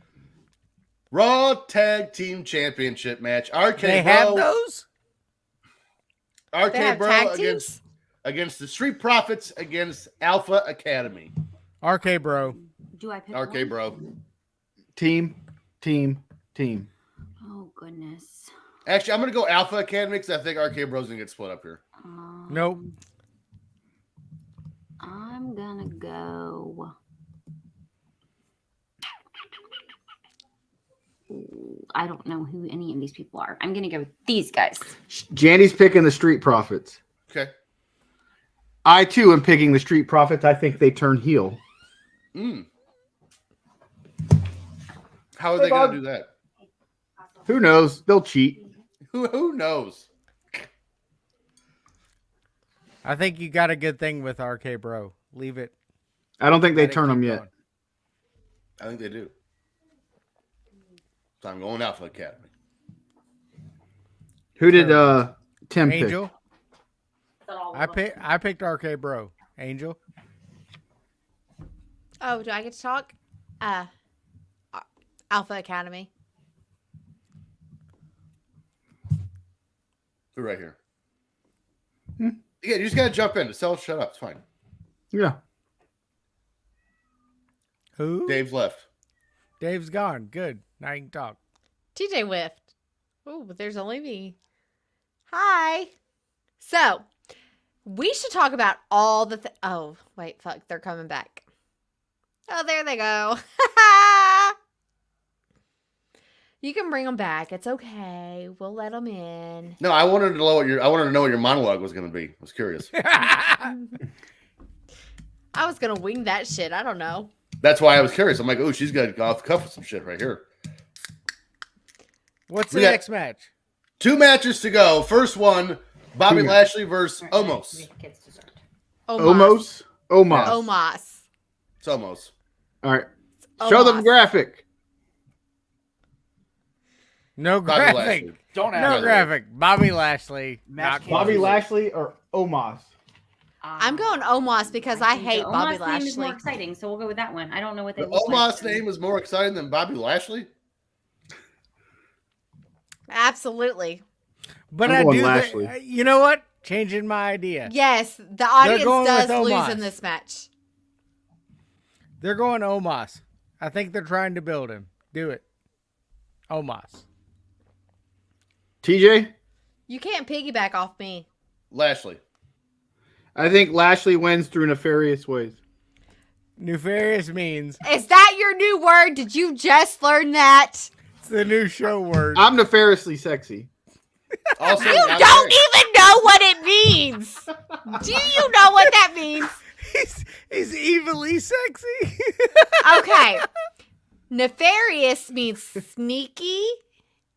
Raw Tag Team Championship match. RK They Bro. have those? RK They have Bro tag against teams? against the Street Profits against Alpha Academy. RK Bro. Do I pick RK one? Bro. Team. Oh goodness. Actually, I'm gonna go Alpha Academy because I think RK Bro's gonna get split up here. Nope. I'm gonna go. Ooh, I don't know who any of these people are. I'm gonna go with these guys. Janny's picking the Street Profits. Okay. I too am picking the Street Profits. I think they turn heel. How are they gonna do that? Who knows? They'll cheat. Who knows? I think you got a good thing with RK Bro. Leave it. I don't think they Let it turn keep them yet. going. I think they do. So I'm going Alpha Academy. Who did Tim pick? Angel? I picked RK Bro. Angel? Oh, do I get to talk? Alpha Academy. Who right here? Yeah, you just gotta jump in. Tell shut up. It's fine. Yeah. Who? Dave's left. Dave's gone. Good. Now you can talk. TJ whiffed. Oh, but there's only me. Hi. So, we should talk about all the oh, wait, fuck. They're coming back. Oh, there they go. You can bring them back. It's okay. We'll let them in. No, I wanted to know what your monologue was gonna be. I was curious. I was going to wing that shit. I don't know. That's why I was curious. I'm like, oh, she's got off the cuff with some shit right here. What's the We got- next match? 2 matches to go. First one, Bobby Two. Lashley versus Omos. Make kids dessert. Omos. Omos. It's Omos. All right. Show them Omos. graphic. No Bobby graphic. Lashley. Don't No ask. graphic. Bobby Lashley. Match Not Bobby Omos. Lashley or Omos? I'm going Omos because I hate the Bobby Omos name is more Lashley. exciting, so we'll go with that one. I don't know what they The look like. Omos name is more exciting than Bobby Lashley. Absolutely. But I'm I going do Lashley. you know what? Changing my idea. Yes, the audience going does with lose Omos. in this match. They're going Omos. I think they're trying to build him. Do it. Omos. TJ? You can't piggyback off me. Lashley. I think Lashley wins through nefarious ways. Nefarious means Is that your new word? Did you just learn that? it's the new show word. I'm nefariously sexy. Also, You not don't married. even know what it means. Do you know what that means? He's evilly sexy. Okay. Nefarious means sneaky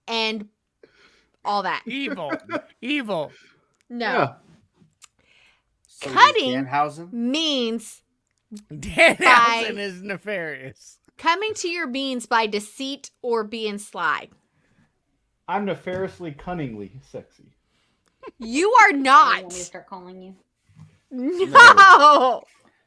and all that. Evil. Evil. No. Yeah. So Cutting. Danhausen? Means Danhausen is nefarious. coming to your means by deceit or being sly. I'm nefariously cunningly sexy. You are You not. want me to start calling you? No.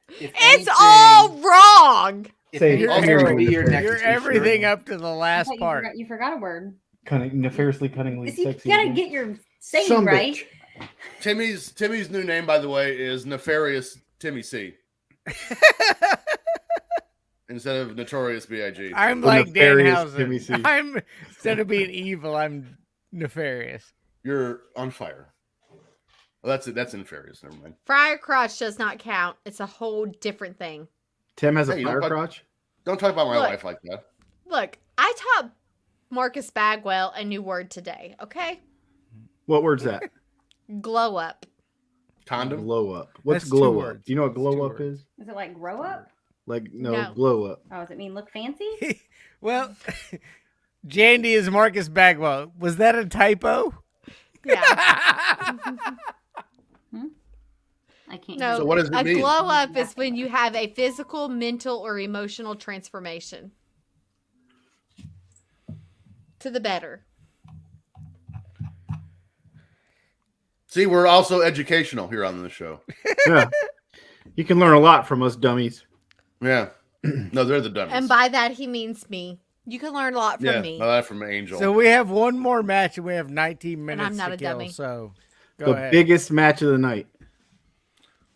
If It's anything- all wrong. If Say anything you're would be your next You're t-shirt. everything up to the I last thought part. You forgot a word. Nefariously, cunningly, You sexy. gotta get your saying Some right. bitch. Timmy's new name, by the way, is Nefarious Timmy C. Instead of Notorious B.I.G. I'm The like nefarious Timmy C. Danhausen. I'm instead of being evil, I'm nefarious. You're on fire. Well, that's it. That's nefarious. Never mind. Fryer crotch does not count. It's a whole different thing. Tim has a Hey, fire crotch. Don't talk about my Look. wife like that. Look, I taught Marcus Bagwell a new word today, okay? What word's that? Glow up. Condom. Glow up. What's That's glow two up? words. Do you know what That's glow two up words. is? Is it like grow up? Like No. glow up. Oh, does it mean look fancy? Well, Jandy is Marcus Bagwell. Was that a typo? Yeah. I can't. No, So what does it a mean? glow up is when you have a physical, mental, or emotional transformation. To the better. See, we're also educational here on the show. Yeah. You can learn a lot from us dummies. Yeah. No, they're the dummies. And by that, he means me. You can learn a lot from yeah, me. no, that from Angel. So we have one more match and we have 19 minutes I'm not to a kill. dummy. So go The ahead. biggest match of the night.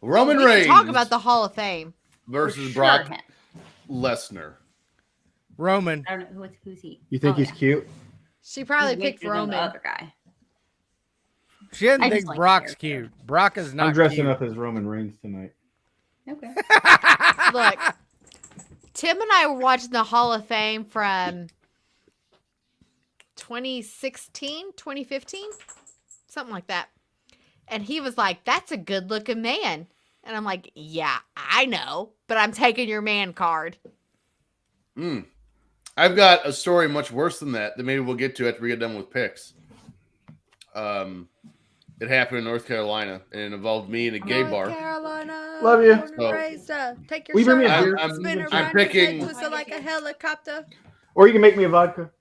Roman We Reigns can talk about the Hall of Fame. versus For Brock sure him. Lesnar. Roman. I don't know who's he. You think Oh, he's yeah. cute? She probably He's picked bigger than the Roman. other guy. She doesn't I think just like Brock's the character. cute. Brock is not I'm dressing cute. up as Roman Reigns tonight. Okay. Look, Tim and I were watching the Hall of Fame from 2016, 2015, something like that. And he was like, "That's a good looking man." And I'm like, "Yeah, I know, but I'm taking your man card." I've got a story much worse than that maybe we'll get to after we get done with picks. It happened in North Carolina and it involved me in a gay bar. Carolina. Love you. born and So- raised, take your Will you bring me a shirt beer? off, I'm- spin I'm around picking- your head, twist it like a helicopter. Or you can make me a vodka.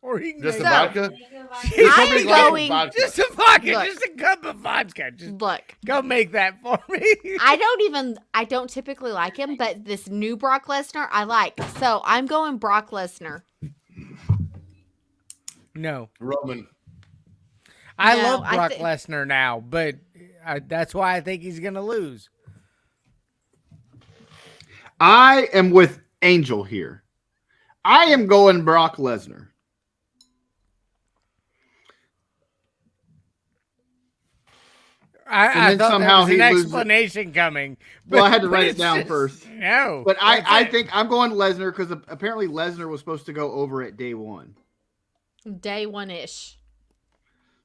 Or he can Just the make- vodka? I am going. Just a vodka. Look. Just a cup of vodka. Just Look, go make that for me. I don't typically like him, but this new Brock Lesnar I like. So I'm going Brock Lesnar. No. Roman. I No, love I Brock thi- Lesnar now, but that's why I think he's going to lose. I am with Angel here. I am going Brock Lesnar. I then thought somehow there was an he loses- explanation coming. Well, I had to but write it it's down just- first. No. But that's I it. think I'm going Lesnar because apparently Lesnar was supposed to go over at day one. Day one ish.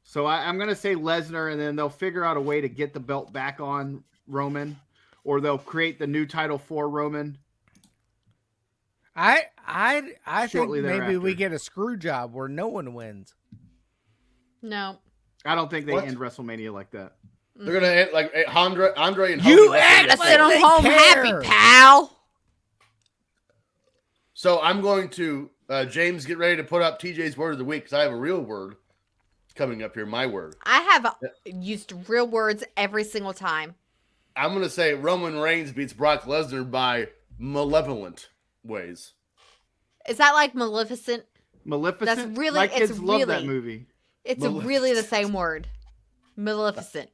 So I'm going to say Lesnar, and then they'll figure out a way to get the belt back on Roman, or they'll create the new title for Roman. I think Shortly maybe we thereafter. get a screw job where no one wins. No. I don't think they What? end WrestleMania like that. They're gonna end like Andre and You Hogan. act Let's like send him they home care. happy, pal. So I'm going to James get ready to put up TJ's word of the week because I have a real word coming up here. My word. I have used real words every single time. I'm going to say Roman Reigns beats Brock Lesnar by malevolent ways. Is that like Maleficent? Maleficent. That's really- My it's kids love that really- movie. It's really the same word. Maleficent.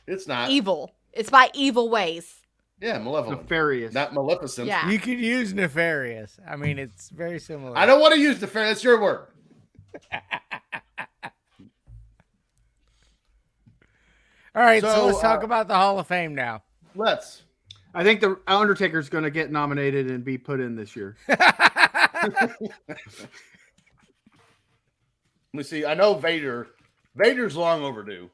It's not. Evil. It's by evil ways. Yeah, malevolent. Nefarious. Not Maleficent. Yeah. You could use nefarious. I mean, it's very similar. I don't want to use the fair. That's your word. All right, so So, let's talk about the Hall of Fame now. Let's. I think the Undertaker's going to get nominated and be put in this year. Let me see. I know Vader. Vader's long overdue.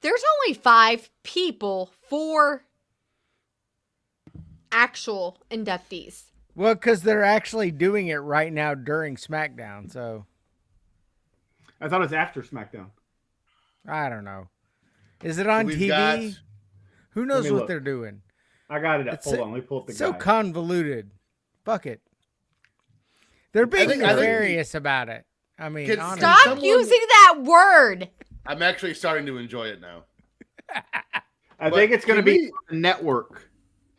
There's only 5 people, 4 actual inductees. Well, because they're actually doing it right now during SmackDown, so I thought it was after SmackDown. I don't know. Is it on We've TV? got- Who knows me what look. they're doing? I got it up. It's Hold so- on. Let me pull up the So guide. convoluted. Fuck it. They're being think- nefarious about it. I mean, Can- honestly. Stop someone- using that word. I'm actually starting to enjoy it now. I But think it's going to can be we- on the network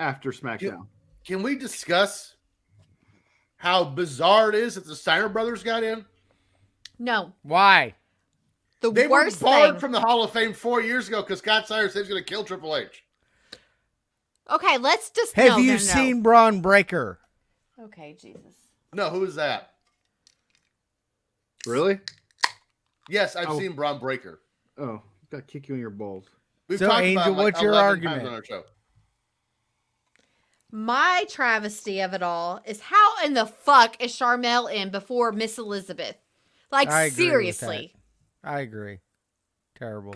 after SmackDown. Can we discuss how bizarre it is that the Steiner brothers got in? No. Why? They were worst barred thing. from the Hall of Fame 4 years ago because Scott Steiner said he's going to kill Triple H. Okay, let's just. Have no, you no, no. seen Braun Breaker? Okay, Jesus. No, who is that? Really? Yes, I've Oh. seen Braun Breaker. Oh, got to kick you in your balls. We've So, talked Angel, about him like what's your 11 argument? times on our show. My travesty of it all is how in the fuck is Charmel in before Miss Elizabeth? Like, I agree with seriously. I agree. Terrible.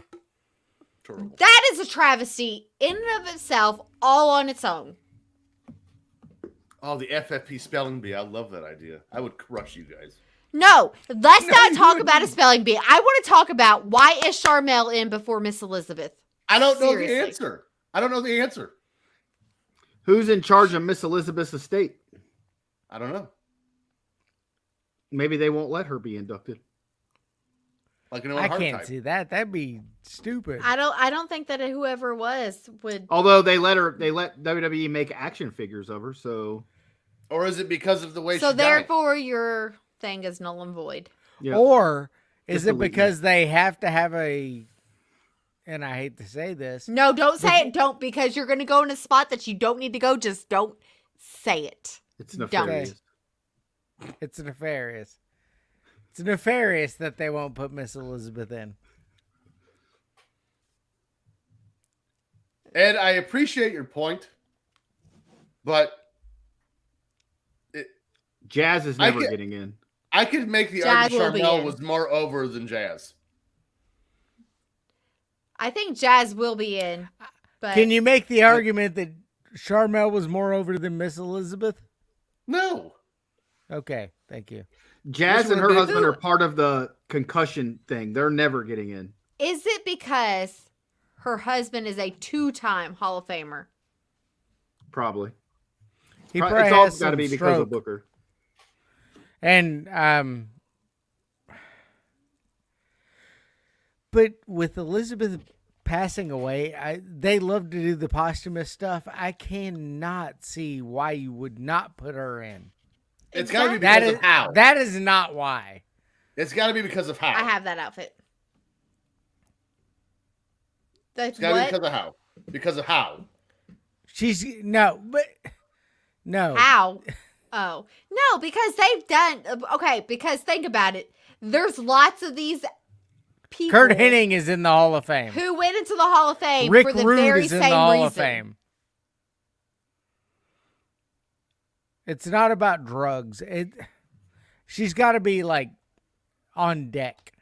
Terrible. That is a travesty in and of itself, all on its own. Oh, the FFP spelling bee. I love that idea. I would crush you guys. No, let's not you talk about a wouldn't. spelling bee. I want to talk about why is Charmel in before Miss Elizabeth? I don't know Seriously. the answer. I don't know the answer. Who's in charge of Miss Elizabeth's estate? I don't know. Maybe they won't let her be inducted. Like an I hard can't type. see that. That'd be stupid. I don't think that whoever it was would. Although they let WWE make action figures of her, so Or is it because of the way So she died? therefore, your thing is null and void. yeah. Or is Just it delete me. because they have to have a, and I hate to say this, No, don't say it. Don't, because you're going to go in a spot that you don't need to go. Just don't say it. It's Don't. nefarious. it's nefarious. It's nefarious that they won't put Miss Elizabeth in. Ed, I appreciate your point, but Jazz is I never get- getting in. I could make the Jazz argument will be Charmel in. was more over than Jazz. I think Jazz will be in. But Can you make the argument that Charmel was more over than Miss Elizabeth? No. Okay, thank you. Jazz This and her would be- husband are part of the concussion thing. They're never getting in. is it because her husband is a 2-time Hall of Famer? Probably. He Pro- probably it's all has got to some be because stroke. of Booker. And but with Elizabeth passing away, they love to do the posthumous stuff. I cannot see why you would not put her in. It's got to be That because is of how. that is not why. It's got to be because of how. I have that outfit. That's It's got to be what? because of how. Because of how. She's no, but no. How? Oh. No, because they've done. Okay, because think about it. There's lots of these people Kurt Hennig is in the Hall of Fame. who went into the Hall of Fame Rick for the Rude very is in same the Hall reason. of Fame. It's not about drugs. She's got to be like on deck.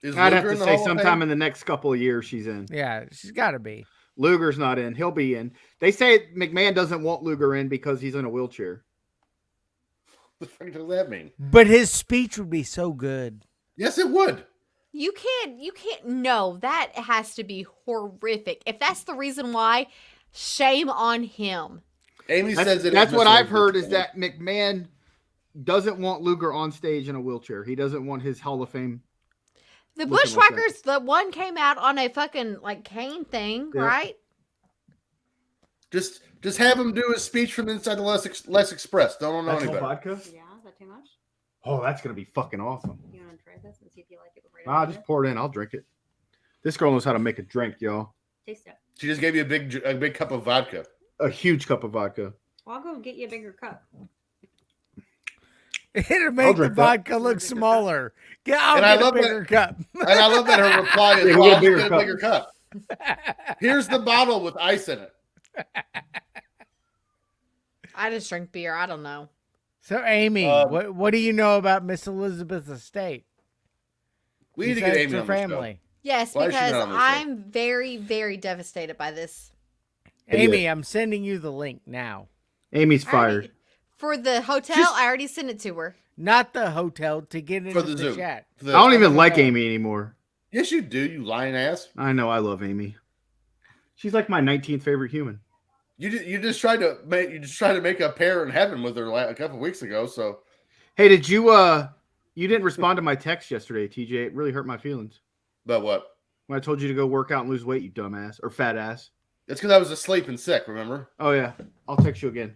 Is I'd have Luger to in the say Hall of sometime Fame? in the next couple of years she's in. Yeah, she's got to be. Luger's not in. He'll be in. They say McMahon doesn't want Luger in because he's in a wheelchair. What the fuck does that mean? But his speech would be so good. Yes, it would. You can't. No, that has to be horrific. If that's the reason why, shame on him. Amy says it. That's is what Mr. I've heard is Elizabeth. that McMahon doesn't want Luger on stage in a wheelchair. He doesn't want his Hall of Fame. The Looking like that. Bushwhackers, the one came out on a fucking like cane thing, Yeah. right? Just have him do his speech from inside the Les Express. Don't know That's any all better. vodka? Yeah, is that too much? Oh, that's going to be fucking awesome. You want to try this and see if you like it before you Ah, drink just pour it in. I'll drink it. This girl knows how to make a drink, y'all. it? Taste it. She just gave you a big cup of vodka. A huge cup of vodka. Well, I'll go get you a bigger cup. It'll make the drink that. vodka look smaller. I'll And I get a love that- bigger cup. And I love that her reply is, Yeah, well, get a I'll bigger get a cup. bigger cup. Here's the bottle with ice in it. I just drink beer. I don't know. So, Amy, what do you know about Miss Elizabeth's estate? We need to get Besides Amy her on the show. Yes, Why is she because not on this show? I'm very, very devastated by this. Amy, I'm sending you the link now. Amy's I already- fired. For the hotel, Just- I already sent it to her. Not the hotel, to get into For the Zoom. chat. For the- I don't even for the- like Amy anymore. Yes, you do, you lying ass. I know I love Amy. She's like my 19th favorite human. You just tried to make a pair in heaven with her a couple weeks ago. So Hey, did you you didn't respond to my text yesterday, TJ? It really hurt my feelings. but what? When I told you to go work out and lose weight, you dumbass or fat ass. It's because I was asleep and sick. Remember? Oh yeah. I'll text you again.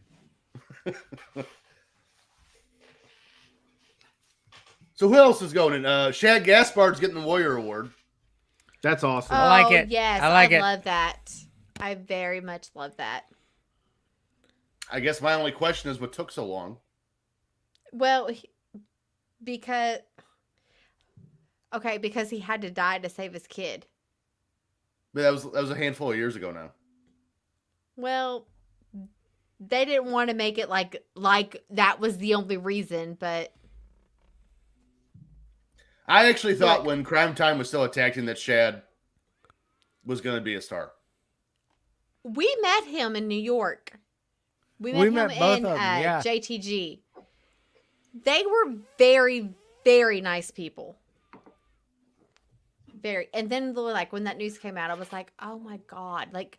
So who else is going in? Shad Gaspard's getting the Warrior Award. That's awesome. I like it. Yes, I like it. love that. I very much love that. I guess my only question is what took so long. Well, because he had to die to save his kid. But that was a handful of years ago now. Well, they didn't want to make it like that was the only reason, but I actually thought when Crime Time was still attacking that Shad was going to be a star. we met him in New York. We met him both in of them, yeah. JTG. They were very, very nice people. Very. And then like when that news came out, I was like, oh my God. Like,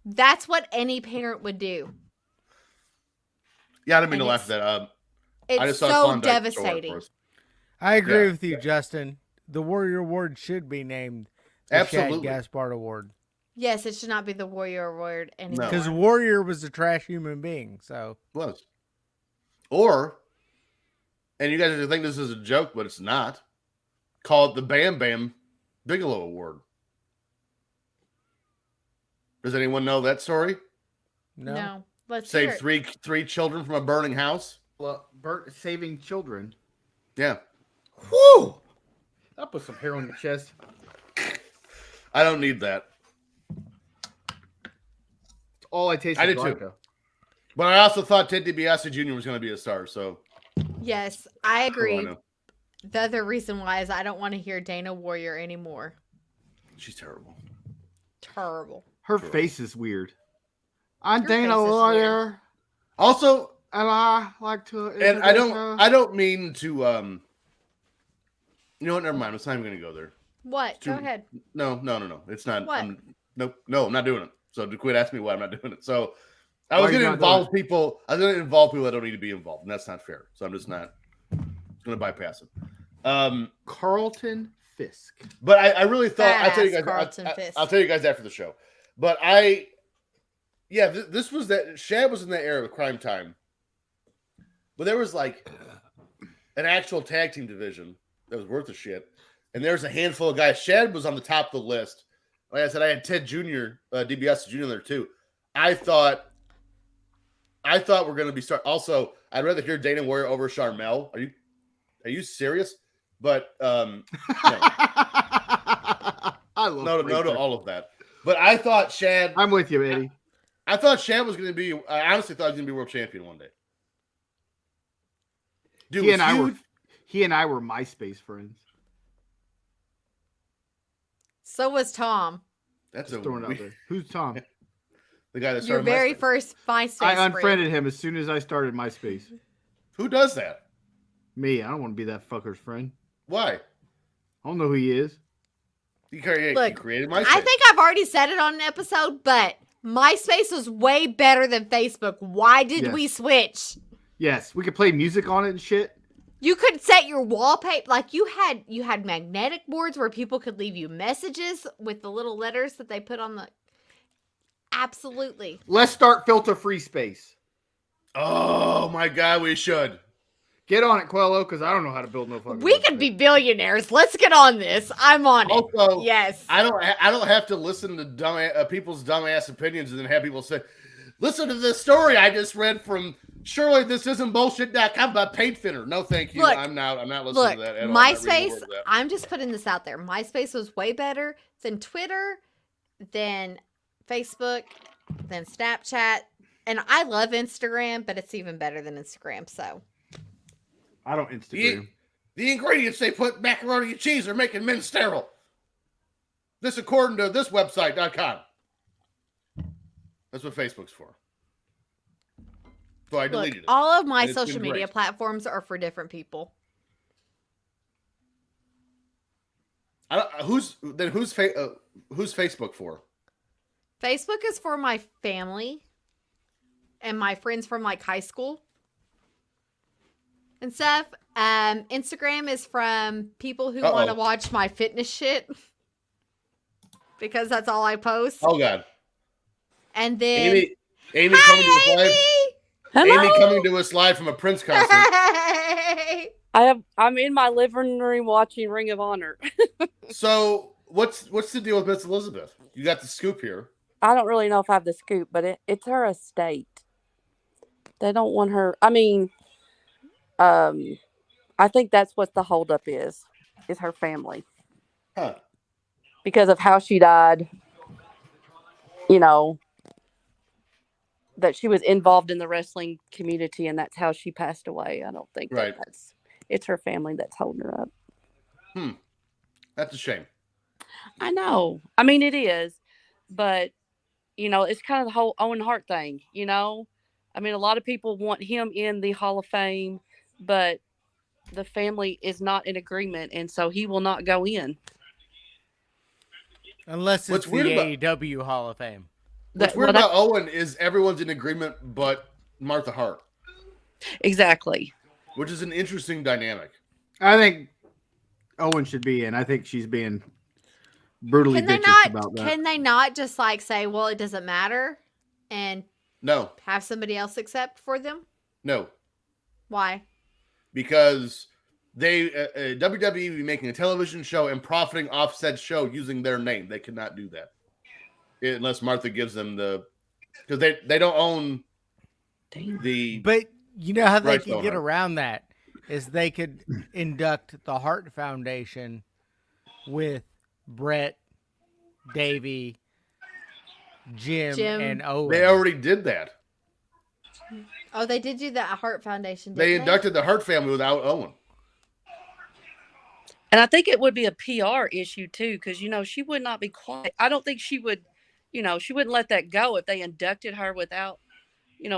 that's what any parent would do. Yeah, I didn't mean to laugh at that. It's I just saw so Klondike store, of devastating. course. I agree Yeah. with you, Justin. The Warrior Award should be named the Absolutely. Shad Gaspard Award. Yes, it should not be the Warrior Award anymore. No. Because Warrior was a trash human being. So Was. Or, and you guys think this is a joke, but it's not. Call it the Bam Bam Bigelow Award. Does anyone know that story? No. Let's hear Save it. three children from a burning house. Well, saving children. Yeah. Woo! I'll put some hair on your chest. I don't need that. It's all I taste. I is did too. vodka. But I also thought Ted DiBiase Jr. was going to be a star. So Yes, I oh, I agree. know. The other reason why is I don't want to hear Dana Warrior anymore. She's terrible. Terrible. Her face is weird. I'm Your face Dana is Warrior, Also, and I like to. and I don't mean to. You know what? Never mind. It's not even going to go there. What? Go Too- ahead. No. It's not. What? Nope. No, I'm not doing it. So to quit asking me why I'm not doing it. So I Why was are you going to not doing involve people. I was going to involve people that don't need to be involved, and that's not fair. So I'm just not going to bypass it. Carlton Fisk. But I really thought I'll tell you Fast guys. Carlton I'll Fisk. tell you guys after the show. But this was that Shad was in that era of Crime Time. But there was like an actual tag team division that was worth a shit. And there's a handful of guys. Shad was on the top of the list. Like I said, I had Ted Jr., DiBiase Jr. there too. I thought we're going to be start. Also, I'd rather hear Dana Warrior over Charmel. Are you serious? But no. I love No to Fraser. all of that. But I thought Shad. I'm with you, Eddie. I thought Shad was going to be. I honestly thought he was going to be world champion one day. Dude, He and I were MySpace friends. So was Tom. That's Just throwing it out there. Who's Tom? the guy that Your started very MySpace. first MySpace I friend. unfriended him as soon as I started MySpace. Who does that? Me, I don't want to be that fucker's friend. Why? I don't know who he is. He created Look, MySpace. I think I've already said it on an episode, but MySpace was way better than Facebook. Why did Yes. we switch? Yes, we could play music on it and shit. You could set your wallpaper like you had magnetic boards where people could leave you messages with the little letters that they put on the. Absolutely. Let's start filter free space. Oh my god, we should. Get on it, Quello, because I don't know how to build no fucking. We could be billionaires. Let's get on this. I'm on it. Also, Yes. I don't have to listen to people's dumbass opinions and then have people say, "Listen to this story I just read from surely this isn't bullshit.com about paint thinner." No, thank you. Look, I'm not listening Look, to that at all. I'm not reading a MySpace, word of that. I'm just putting this out there. MySpace was way better than Twitter, than Facebook, than Snapchat. And I love Instagram, but it's even better than Instagram. So I don't Instagram. The ingredients they put in macaroni and cheese are making men sterile. This according to this website.com. That's what Facebook's for. So I look, deleted it. all of my And it's social been media great. platforms are for different people. Who's Facebook for? Facebook is for my family and my friends from like high school and stuff. Instagram is from people who want to watch my fitness shit because that's all I post. Oh God. And then Amy coming to us live. Amy! Amy coming to us live from a Prince concert. Hey! I'm in my living room watching Ring of Honor. So what's the deal with Miss Elizabeth? You got the scoop here. I don't really know if I have the scoop, but it's her estate. They don't want her. I mean, I think that's what the holdup is her family. Huh. Because of how she died, you know, that she was involved in the wrestling community and that's how she passed away. I don't think Right. it's her family that's holding her up. That's a shame. I know. I mean, it is, but it's kind of the whole Owen Hart thing, I mean, a lot of people want him in the Hall of Fame, but the family is not in agreement, and so he will not go in. Unless it's the AEW Hall of Fame. What's weird about Owen is everyone's in agreement but Martha Hart. Exactly. Which is an interesting dynamic. I think Owen should be in. I think she's being brutally bitchy about that. Can they not just say, well, it doesn't matter, and no, have somebody else accept for them? No. Why? Because they WWE be making a television show and profiting off said show using their name. They cannot do that unless Martha gives them because they don't own the. But you know how they could get around that is they could induct the Hart Foundation with Brett, Davey, Jim, and Owen. They already did that. Oh, they did do that at Hart Foundation, They inducted the Hart family without Owen. And I think it would be a PR issue, too, because, she would not be quiet. I don't think she would, she wouldn't let that go if they inducted her without,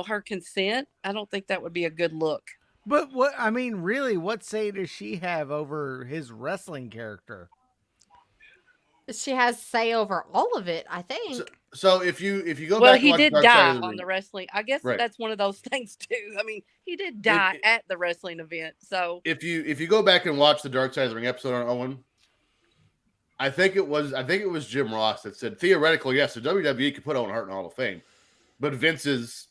her consent. I don't think that would be a good look. But really, what say does she have over his wrestling character? She has say over all of it, I think. So if you go back, and he watch did Dark die Side of the on Ring. the wrestling. I guess Right. that's one of those things too. I mean, he did die at the wrestling event. So if you go back and watch the Dark Side of the Ring episode on Owen, I think it was Jim Ross that said theoretically yes, the WWE could put Owen Hart in the Hall of Fame, but Vince is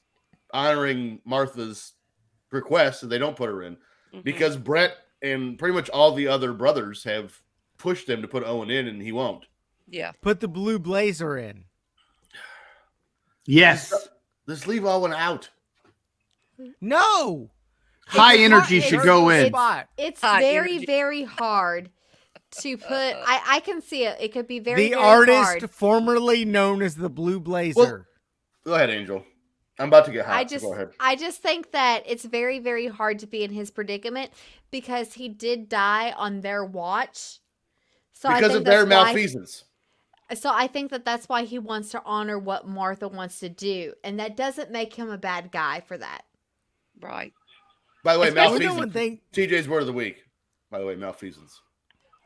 honoring Martha's request, so they don't put her in because Brett and pretty much all the other brothers have pushed him to put Owen in, and he won't. Yeah. Put the blue blazer in. Yes. Let's leave Owen out. No. High energy should go in. It's very, very hard to put. I can see it. It could be very, the very artist hard. Formerly known as the Blue Blazer. Go ahead, Angel. I'm about to get hot. So go ahead. I just think that it's very, very hard to be in his predicament because he did die on their watch. So because of their malfeasance. So I think that that's why he wants to honor what Martha wants to do. And that doesn't make him a bad guy for that. Right. By the way, malfeasance. TJ's word of the week. By the way, malfeasance.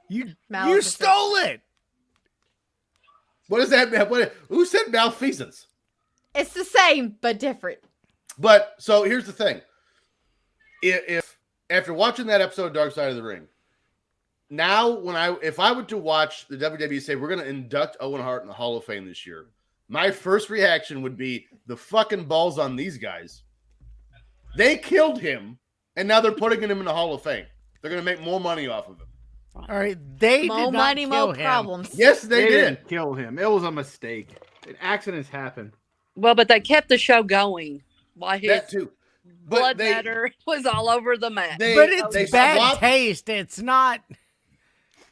You stole it. What is that? Who said malfeasance? It's the same, but different. But, so here's the thing. If after watching that episode of Dark Side of the Ring, now, if I were to watch the WWE say we're going to induct Owen Hart in the Hall of Fame this year, my first reaction would be the fucking balls on these guys. They killed him, and now they're putting him in the Hall of Fame. They're going to make more money off of him. All right, they more did money, not kill more him. problems. Yes, they did. Didn't kill him. It was a mistake. Accidents happen. Well, but they kept the show going. Why his That too. blood matter was all over the map. But it's bad taste. It's not.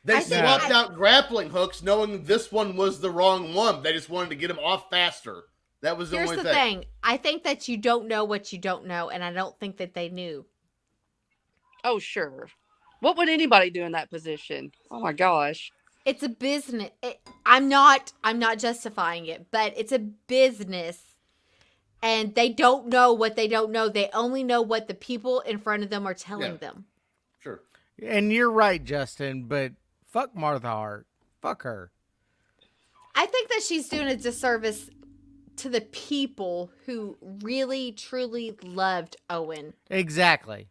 They swapped out grappling hooks knowing this one was the wrong one. They just wanted to get him off faster. That was the only thing. Here's the thing. I think that you don't know what you don't know, and I don't think that they knew. Oh, sure. What would anybody do in that position? Oh, my gosh. It's a business. I'm not justifying it, but it's a business, and they don't know what they don't know. They only know what the people in front of them are telling them. Sure. And you're right, Justin, but fuck Martha Hart. Fuck her. I think that she's doing a disservice to the people who really, truly loved Owen. Exactly.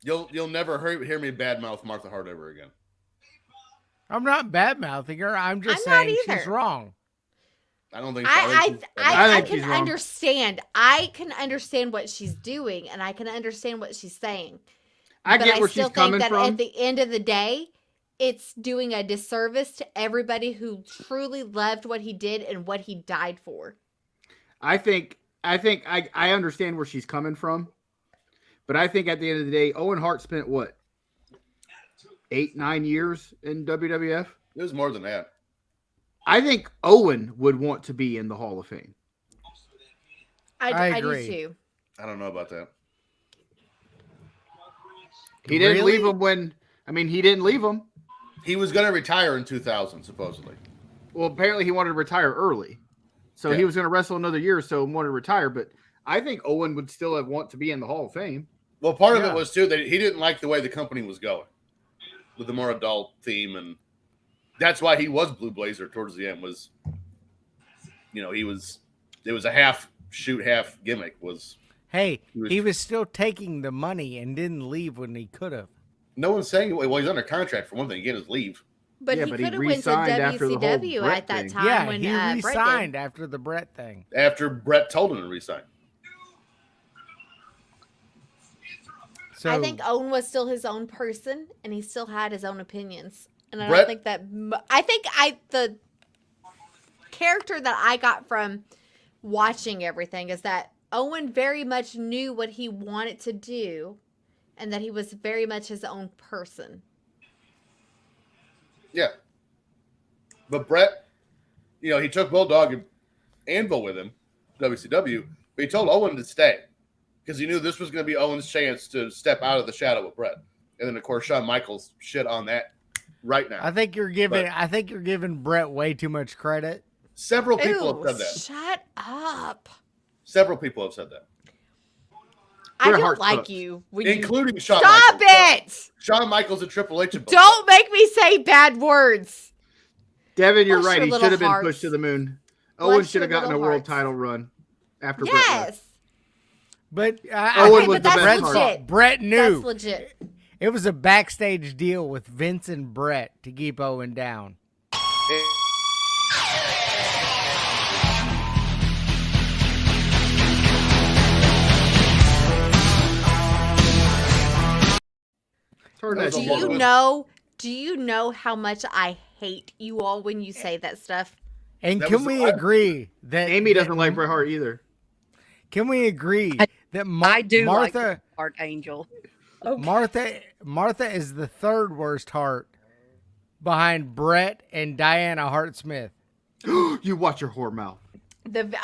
You'll never hear me badmouth Martha Hart ever again. I'm not bad-mouthing her. I'm just saying she's wrong. I don't think so. I can understand. I can understand what she's doing, and I can understand what she's saying. I but get I where still she's coming think that from. at the end of the day, it's doing a disservice to everybody who truly loved what he did and what he died for. I think I understand where she's coming from, but I think at the end of the day, Owen Hart spent what 8-9 years in WWF. It was more than that. I think Owen would want to be in the Hall of Fame. I do agree. too. I don't know about that. He didn't Really? leave him when. I mean, he didn't leave him. He was going to retire in 2000, supposedly. Well, apparently he wanted to retire early, so he Yeah. was going to wrestle another year, so wanted to retire. But I think Owen would still want to be in the Hall of Fame. Well, part of Yeah. it was, too, that he didn't like the way the company was going with the more adult theme. And that's why he was Blue Blazer towards the end was, you know, it was a half shoot, half gimmick was. Hey, was- he was still taking the money and didn't leave when he could have. No one's saying, well, he's under contract for one thing. He get his leave. But Yeah, he but he could have went to re-signed after the whole WCW Brett at that thing. time Yeah, when he Brett resigned did. after the Brett thing. After Brett told him to resign. So I think Owen was still his own person, and he still had his own opinions. And I Brett- don't think that. I think the character that I got from watching everything is that Owen very much knew what he wanted to do, and that he was very much his own person. Yeah. But Brett, you know, he took Bulldog and Anvil with him, WCW, but he told Owen to stay because he knew this was going to be Owen's chance to step out of the shadow with Brett. And then, of course, Shawn Michaels shit on that right now. I think you're giving Brett way too much credit. Several people Ew, have said that. shut up. Several people have said that, I Bret don't Hart like sucks. you. When including you... Shawn Stop Michaels. it! Shawn Michaels and Triple H. have both Don't make me say bad words. Devin, you're Bless right. your He little should have been hearts. pushed to the moon. Bless Owen should have your gotten a little world hearts. title run after Brett left. Yes. But Owen Okay, was but the that's best legit. part. Brett That's knew legit. it was a backstage deal with Vince and Brett to keep Owen down. Turn That that was a Do shit long you off. list. know? Do you know how much I hate you all when you say that stuff? And That can was we the- agree that Amy that- doesn't like Bret Hart either. Can we agree that I do like Martha Art Angel. Martha is the third worst heart behind Brett and Diana Hart Smith? You watch your whore mouth.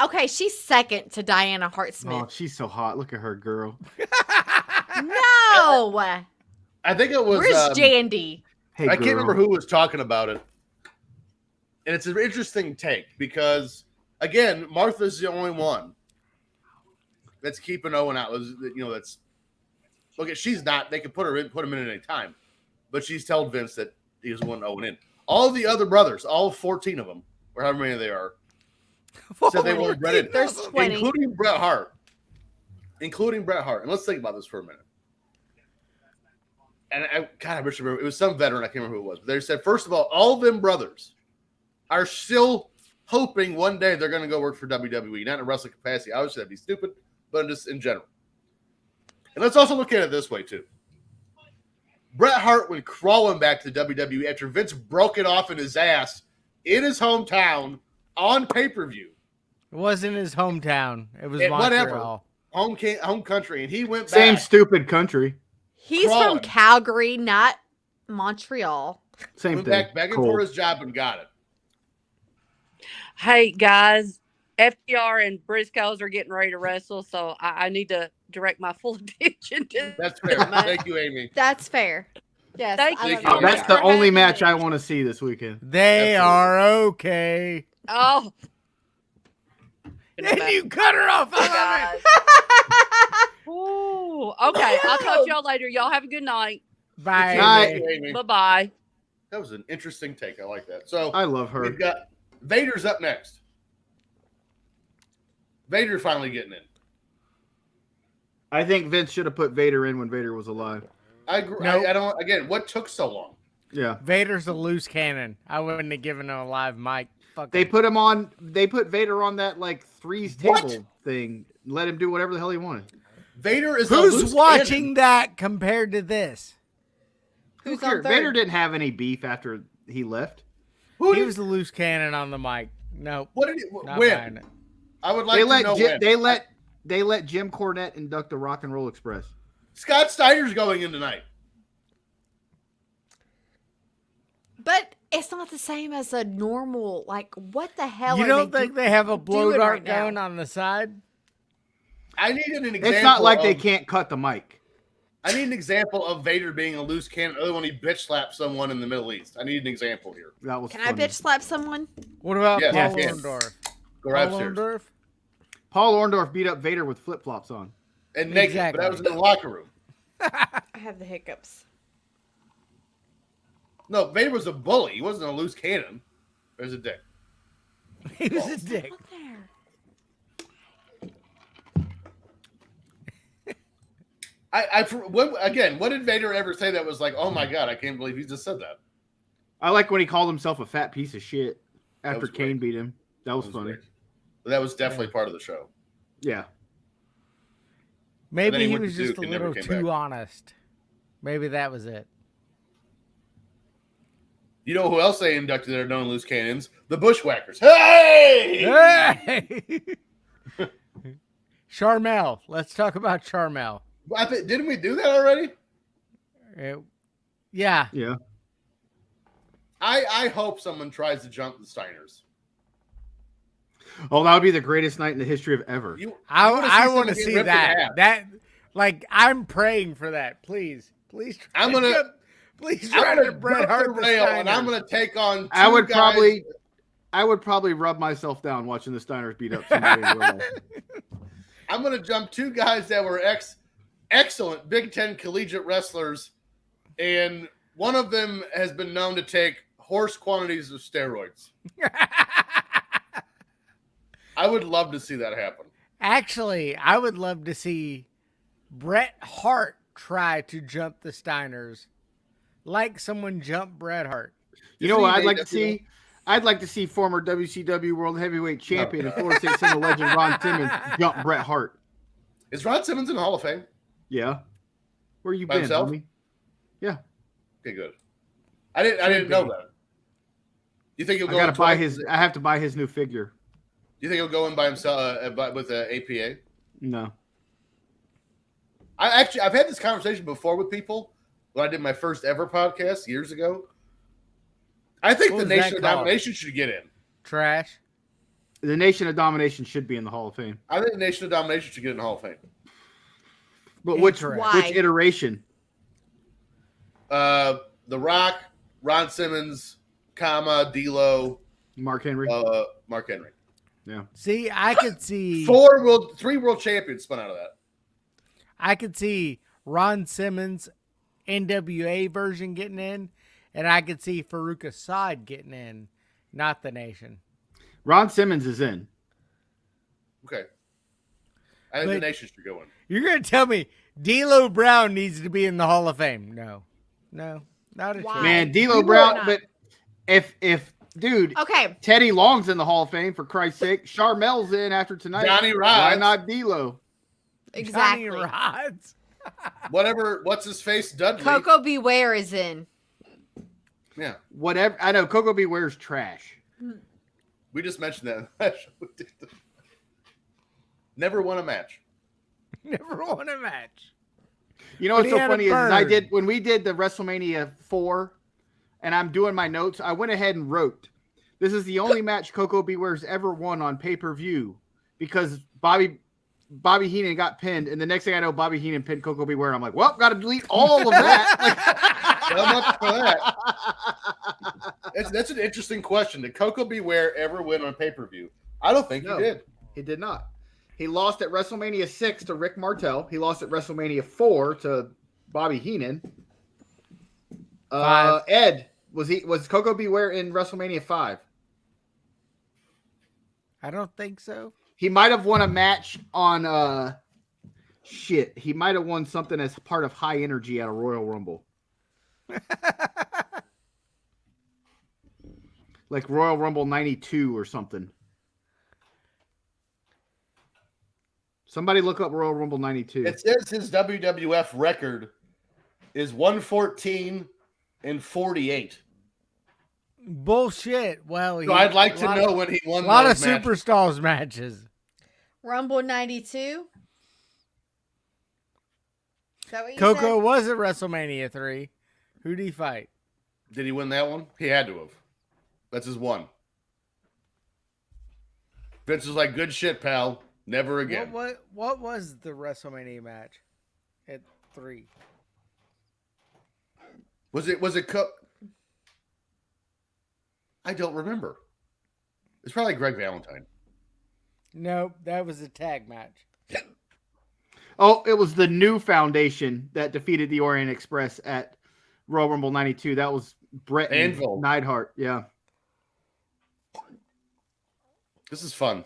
Okay, she's second to Diana Hart Oh, Smith. she's so hot. Look at her, girl. No, I think it was. where's Jandy? Hey, I girl. can't remember who was talking about it. And it's an interesting take because, again, Martha's the only one that's keeping Owen out. You know, that's look. She's not. They could put him in at any time, but she's told Vince that he doesn't want Owen in. All the other brothers, all 14 of them, or however many they are, said they wanted Brett in, There's 20. including Bret Hart. And let's think about this for a minute. And I wish I remember. It was some veteran. I can't remember who it was. But they said, first of all of them brothers are still hoping one day they're going to go work for WWE, not in a wrestling capacity. Obviously, that'd be stupid, but just in general. And let's also look at it this way, too. Bret Hart went crawling back to the WWE after Vince broke it off in his ass in his hometown on pay-per-view. It wasn't his hometown. It was Whatever. Montreal. Home country. And he went Same back. stupid country. He's Crawling. from Calgary, not Montreal. Same Went thing. back begging Cold. for his job and got it. Hey guys, FTR and Briscoes are getting ready to wrestle, so I need to direct my full attention to. That's fair. Thank you, Amy. That's fair. Yes. Thank I you love so Oh, that. much that's the for only having match me. I want to see this weekend. They Absolutely. are okay. Oh, And you cut her off. I love it. Ooh, okay. I'll talk to y'all later. Y'all have a good night. Bye. Night. Amy. Thank you, Amy. Bye bye. That was an interesting take. I like that. So I love her. we've got Vader's up next. Vader finally getting in. I think Vince should have put Vader in when Vader was alive. I agree. Nope. I don't. Again, what took so long? Yeah. Vader's a loose cannon. I wouldn't have given him a live mic. Fuck They him. put him on. They put Vader on that like threes What? table thing. Let him do whatever the hell he wanted. Vader is a Who's loose watching cannon. that compared to this? Who Who's on cares? third? Vader didn't have any beef after he left. He was the loose cannon on the mic. No, What did he not win? buying it. I would like to know when. They let Jim Cornette induct the Rock and Roll Express. Scott Steiner's going in tonight. But it's not the same as a normal. Like, what the hell? You are don't they think they have a blow doing dart right now? gun on the side? I need an example. It's not like they of- can't cut the mic. I need an example of Vader being a loose cannon other when he bitch slapped someone in the Middle East. I need an example here. That was Can funny. I bitch slap someone? What about Yes, Paul you can. Orndorff? Go right Paul upstairs. Orndorff? Paul Orndorff beat up Vader with flip flops on. And naked, but that was in the locker room. I have the hiccups. No, Vader was a bully. He wasn't a loose cannon. There's a dick. He was a dick. Up there. What did Vader ever say that was like, oh my God, I can't believe he just said that? I like when he called himself a fat piece of shit after was Kane great. beat him. That was funny. great. But that was definitely part of the show. Yeah. Maybe then he he went was to just Duke a and never little came too back. honest. Maybe that was it. You know who else they inducted that are known loose cannons? The Bushwhackers. Hey! Hey! Charmel. Let's talk about Charmel. Didn't we do that already? Yeah. Yeah. I hope someone tries to jump the Steiners. Oh, that would be the greatest night in the history of ever. I someone want to get see ripped in that. half. That, like, I'm praying for that. Please. Please. I'm gonna- Please I'm try gonna to Bret jump Hart the the rail, and I'm Steiners. going to take on I would two guys. probably rub myself down watching the Steiners beat up somebody in real life. I'm going to jump two guys that were excellent Big Ten collegiate wrestlers, and one of them has been known to take horse quantities of steroids. I would love to see that happen. Actually, I would love to see Bret Hart try to jump the Steiners like someone jumped Bret Hart. You know what I'd like to AWA? see? I'd like to see former WCW World Heavyweight Champion and Florida State Seminole legend Ron Simmons jump Bret Hart. Is Ron Simmons in the Hall of Fame? Yeah. Where you By been, himself? homie? Yeah. Okay, good. I didn't know that. You think he'll go? I have to in buy his new figure. You think he'll go in by himself with APA? No. I've had this conversation before with people when I did my first ever podcast years ago. I think What the was that Nation of called? Domination should get in. Trash. The Nation of Domination should be in the Hall of Fame. I think the Nation of Domination should get in the Hall of Fame. But which Interesting. iteration? The Rock, Ron Simmons, D'Lo, Mark Henry. Mark Henry. Yeah. See, I could see 3 world champions spun out of that. I could see Ron Simmons NWA version getting in, and I could see Farouk Assad getting in, not the Nation. Ron Simmons is in. Okay. I think But- the Nation should go in. You're going to tell me D'Lo Brown needs to be in the Hall of Fame? No, not a Why? chance. Man, You D'Lo would Brown, not. but if dude, Okay. Teddy Long's in the Hall of Fame for Christ's sake. Charmel's in after tonight. Johnny Why Rods. not D'Lo? Exactly. Johnny Rods. Whatever. What's his face? Dudley. Coco Beware is in. Yeah. Whatever. I know Coco Beware's trash. We just mentioned that in that show. Never won a match. Never won a match. You know But what's he so had a funny is bird. when we did the WrestleMania 4 and I'm doing my notes, I went ahead and wrote, this is the only match Coco Beware's ever won on pay-per-view because Bobby Heenan got pinned, and the next thing I know, Bobby Heenan pinned Coco Beware. I'm like, well, got to delete all of that. So much for that. That's an interesting question. Did Coco Beware ever win on pay-per-view? I don't think No. he did. He did not. He lost at WrestleMania 6 to Rick Martel. He lost at WrestleMania 4 to Bobby Heenan. 5. Ed, was Coco Beware in WrestleMania 5? I don't think so. He might have won a match on he might have won something as part of High Energy at a Royal Rumble. Like Royal Rumble 92 or something. Somebody look up Royal Rumble 92. It says his WWF record is 114-48. Bullshit. Well, So I'd like to know when he won a lot of those matches. Superstars matches. Rumble 92. Is that what you Coco said? was at WrestleMania 3. Who did he fight? Did he win that one? He had to have. That's his one. Vince was like, good shit, pal. Never again. What was the WrestleMania match at 3? Was it I don't remember. It's probably Greg Valentine. Nope, that was a tag match. Oh, it was the New Foundation that defeated the Orient Express at Royal Rumble 92. That was Brett and Anvil. Neidhart. Yeah. This is fun.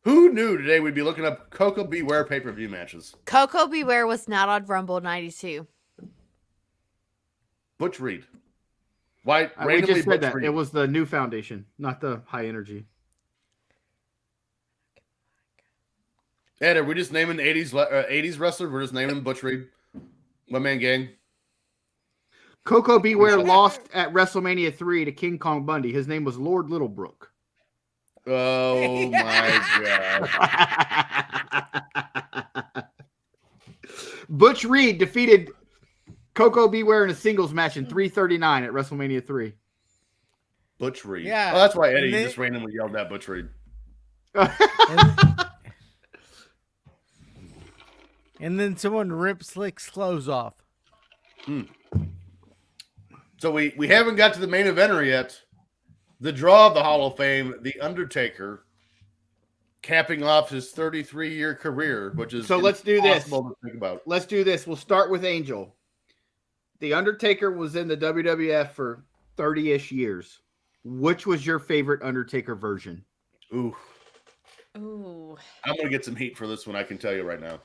Who knew today we'd be looking up Coco Beware pay-per-view matches? Coco Beware was not on Rumble 92. Butch Reed. Why? We just said Butch that. Reed. It was the New Foundation, not the High Energy. Ed, are we just naming 80s wrestlers? We're just naming Butch Reed. One Man Gang. Coco Beware lost at WrestleMania 3 to King Kong Bundy. His name was Lord Littlebrook. Oh my God. Butch Reed defeated Coco Beware in a singles match in 339 at WrestleMania 3. Butch Reed. Yeah. Oh, that's why Eddie And they- just randomly yelled at Butch Reed. And then someone ripped Slick's clothes off. So we haven't got to the main eventer yet. The draw of the Hall of Fame, The Undertaker, capping off his 33-year career, which is So let's do this. impossible to think about. Let's do this. We'll start with Angel. The Undertaker was in the WWF for 30-ish years. Which was your favorite Undertaker version? Ooh, Ooh. I'm going to get some heat for this one, I can tell you right now.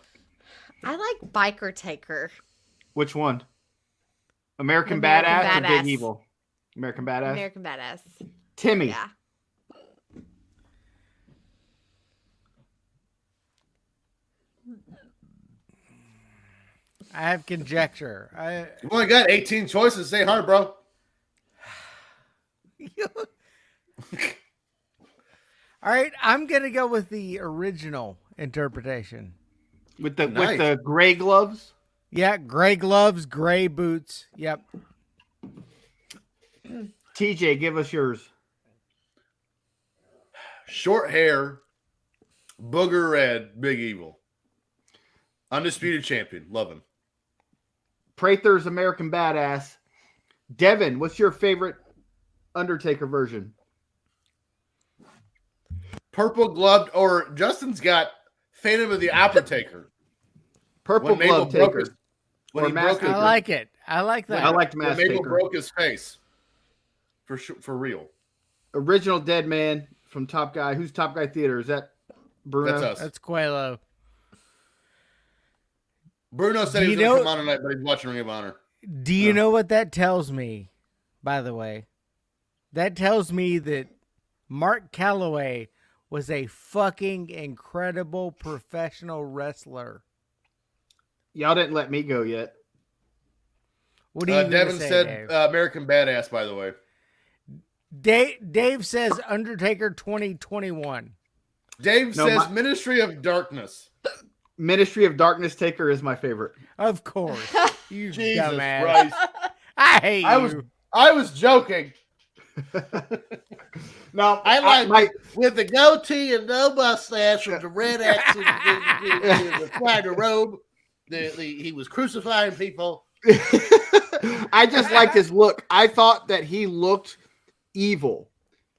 I like Biker Taker. Which one? American, American Badass or Badass. Big Evil? American Badass? American Badass. Timmy. Yeah. I have conjecture. You've only got 18 choices. Say hard, bro. All right, I'm gonna go with the original interpretation. With the Nice. with the gray gloves? Yeah, gray gloves, gray boots. Yep. TJ, give us yours. Short hair, booger red, Big Evil. Undisputed champion. Love him. Prather's American Badass. Devin, what's your favorite Undertaker version? Purple gloved, or Justin's got Phantom of the Opera Taker. Purple When Mabel Glove broke Taker. his- When Or he Mask broke Taker. I like it. I like that. I liked when Mask Mabel Taker. broke his face. For real. Original Dead Man from Top Guy. Who's Top Guy Theater? Is that Bruno? That's us. That's Quelo. Bruno said Do he was you going to know- come on tonight, but he's watching Ring of Honor. Do you know what that tells me, by the way? That tells me that Mark Calloway was a fucking incredible professional wrestler. Y'all didn't let me go yet. What do you Devin say, said Dave? American Badass, by the way. Dave says Undertaker 2021. Dave No, says my- Ministry of Darkness. Ministry of Darkness Taker is my favorite. Of course. You Jesus dumbass. Christ. I hate you. I was joking. No, I like my with the goatee and no mustache with the red X and the spider robe. He was crucifying people. I just liked his look. I thought that he looked evil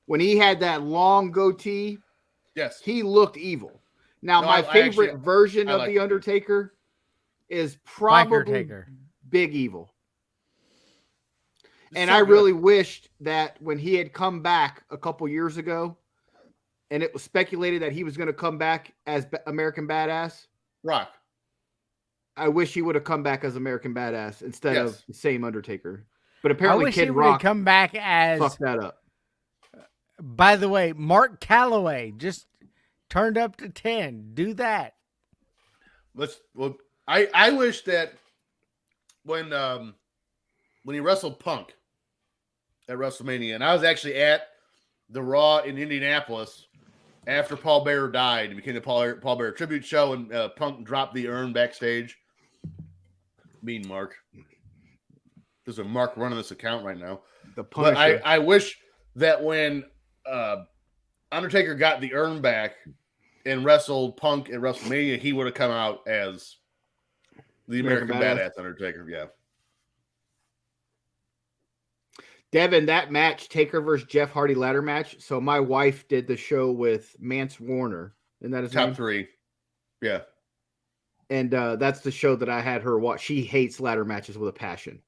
when he had that long goatee. Yes. He looked evil. Now, No, my I favorite actually- version I of like the it. Undertaker is Biker probably Taker. Big Evil. And So I good. really wished that when he had come back a couple years ago, and it was speculated that he was going to come back as American Badass, Rock. I wish he would have come back as American Badass instead Yes. of the same Undertaker. But I apparently, wish he Kid would have Rock come back as. fucked that up. By the way, Mark Calloway just turned up to 10. Do that. I wish that when he wrestled Punk at WrestleMania, and I was actually at the Raw in Indianapolis after Paul Bearer died. It became the Paul Bearer tribute show, and Punk dropped the urn backstage. Mean Mark. There's a Mark running this account right now. The Punisher. But I wish that when Undertaker got the urn back and wrestled Punk at WrestleMania, he would have come out as the American Badass Undertaker. Yeah. Devin, that match, Taker versus Jeff Hardy ladder match. So my wife did the show with Mance Warner, and that is top 3. Yeah. And that's the show that I had her watch. She hates ladder matches with a passion.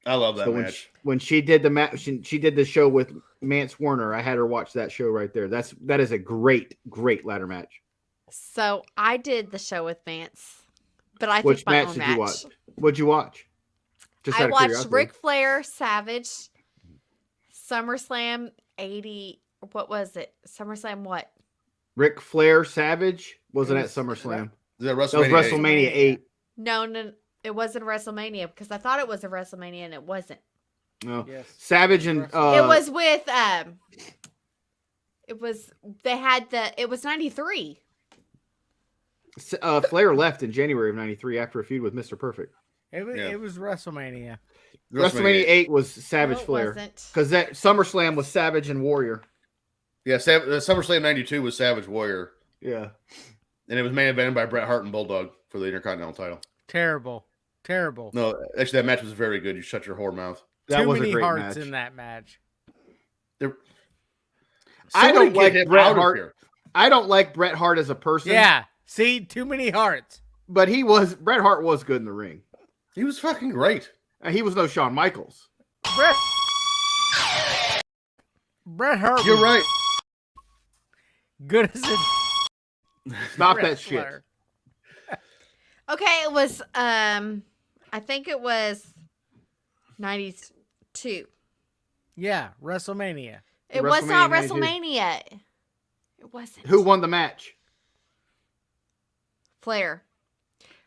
I love that match. When she did the match, she did the show with Mance Warner. I had her watch that show right there. That is a great ladder match. So I did the show with Mance, but I Which picked my match own did match. you watch? What'd you watch? Just I out of watched curiosity. Ric Flair, Savage, SummerSlam 80. What was it? SummerSlam what? Ric Flair Savage wasn't at SummerSlam. That was WrestleMania 8. No, it wasn't WrestleMania because I thought it was a WrestleMania and it wasn't. No. Yes. Savage and It was with it was 93. Flair left in January of 93 after a feud with Mr. Perfect. It was WrestleMania. WrestleMania 8 was Savage No, it Flair. wasn't. Because that SummerSlam was Savage and Warrior. Yeah, SummerSlam 92 was Savage Warrior. Yeah. And it was main evented by Bret Hart and Bulldog for the Intercontinental title. Terrible. No, actually, that match was very good. You shut your whore mouth. That Too was a many great hearts match. in that match. I don't like him Bret out of Hart. here. I don't like Bret Hart as a person. Yeah. See, too many hearts. But Bret Hart was good in the ring. He was fucking great. He was no Shawn Michaels. Bret Hart. You're was right. Good as a Stop that shit. wrestler. Okay, it was I think it was 92. Yeah, WrestleMania. It was not WrestleMania 92. WrestleMania. It wasn't. Who won the match? Flair.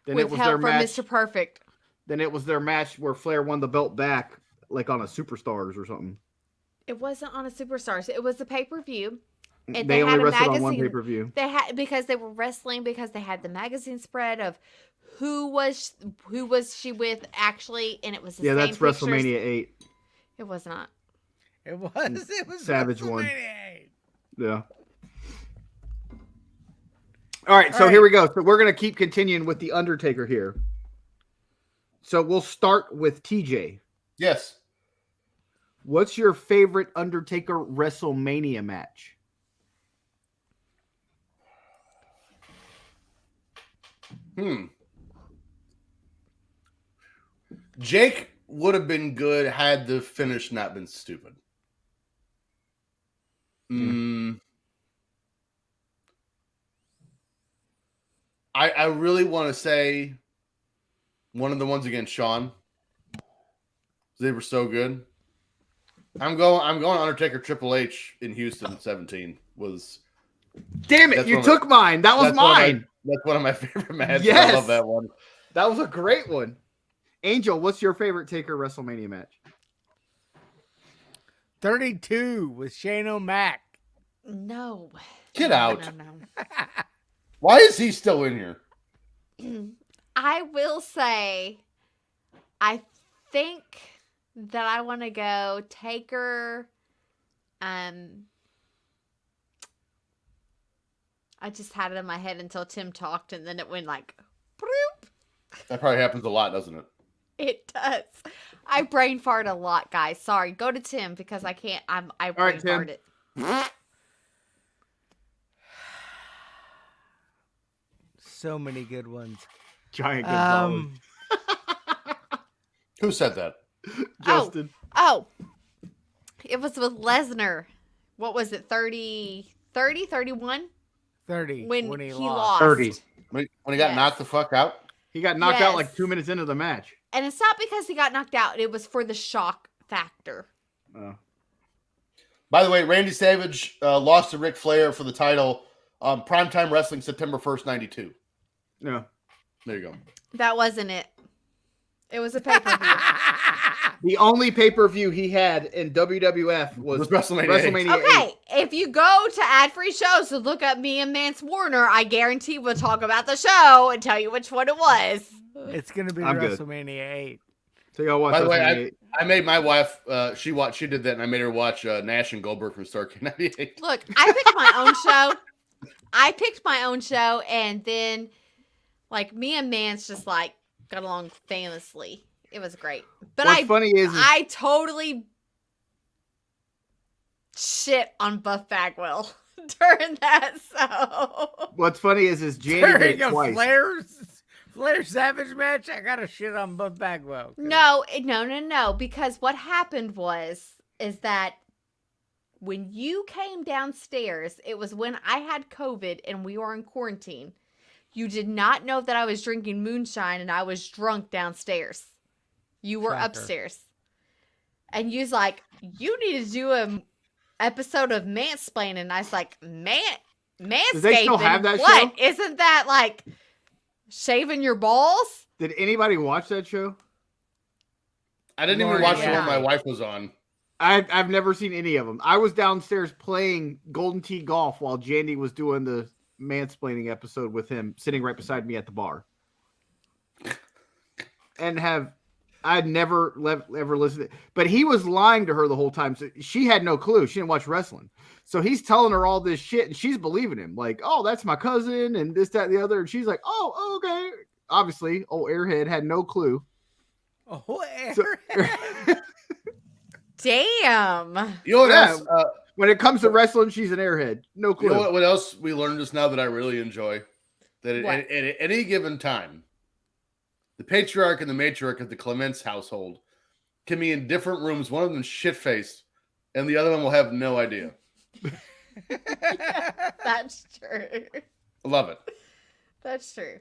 Then With it was help their from match. Mr. Perfect. Then it was their match where Flair won the belt back, like on a Superstars or something. It wasn't on a Superstars. It was the pay-per-view. And They only had a wrestled on one magazine. pay-per-view. They had because they were wrestling because they had the magazine spread of who was she with actually, and it was the Yeah, same that's pictures. WrestleMania 8. It was not. It was. It was Savage WrestleMania. won. 8. Yeah. All right, so All here right. we go. So we're going to keep continuing with The Undertaker here. So we'll start with TJ. Yes. What's your favorite Undertaker WrestleMania match? Jake would have been good had the finish not been stupid. I really want to say one of the ones against Shawn. They were so good. I'm going Undertaker Triple H in Houston 17 was. Damn it, That's you one of took mine. That was mine. That's one of my favorite matches. Yes. I love that one. That was a great one. Angel, what's your favorite Taker WrestleMania match? 32 with Shane O'Mac. No. Get No, out. No. Why is he still in here? I will say, I think that I want to go Taker. I just had it in my head until Tim talked, and then it went like, bloop. That probably happens a lot, doesn't it? It does. I brain fart a lot, guys. Sorry. Go to Tim because I can't. I brain right, Tim. fart it. So many good ones. Giant Gonzalez. Who said that? Justin. Oh, it was with Lesnar. What was it? 30, 31? 30 When he lost. lost. 30. When he got Yes. knocked the fuck out? He got knocked out like Yes. 2 minutes into the match. And it's not because he got knocked out. It was for the shock factor. Oh. By the way, Randy Savage lost to Ric Flair for the title on Primetime Wrestling September 1st, 92. Yeah. There you go. That wasn't it. It was a pay-per-view. The only pay-per-view he had in WWF was WrestleMania 8. Okay, if you go to ad-free shows to look up me and Mance Warner, I guarantee we'll talk about the show and tell you which one it was. It's gonna be I'm good. WrestleMania 8. So y'all watch By the way, WrestleMania 8. I made my wife. She did that, and I made her watch Nash and Goldberg from Starrcade '98. Look, I picked my own show. I picked my own show, and then, like, me and Mance just, like, got along famously. It was great. But What's funny is I totally shit on Buff Bagwell during that, so. what's funny is Jandy During did a it twice. Flair Savage match, I got to shit on Buff Bagwell. No, because what happened is that when you came downstairs, it was when I had COVID and we were in quarantine. You did not know that I was drinking moonshine and I was drunk downstairs. You were Shocker. upstairs. And you was like, you need to do an episode of mansplaining. And I was like, manscaping? Does they still have that what? show? Isn't that like shaving your balls? Did anybody watch that show? I didn't even watch the one my wife was on. I've never seen any of them. I was downstairs playing Golden Tee golf while Jandy was doing the mansplaining episode with him, sitting right beside me at the bar. And I'd never ever listened to it. But he was lying to her the whole time. So she had no clue. She didn't watch wrestling. So he's telling her all this shit and she's believing him. Like, oh, that's my cousin and this, that, and the other. And she's like, oh, okay. Obviously, old airhead had no clue. Oh, Damn. You know what else? When it comes to wrestling, she's an airhead. No clue. You know what else we learned just now that I really enjoy? That What? at any given time, the patriarch and the matriarch of the Clements household can be in different rooms. One of them shit-faced, and the other one will have no idea. That's true. I love it. That's true.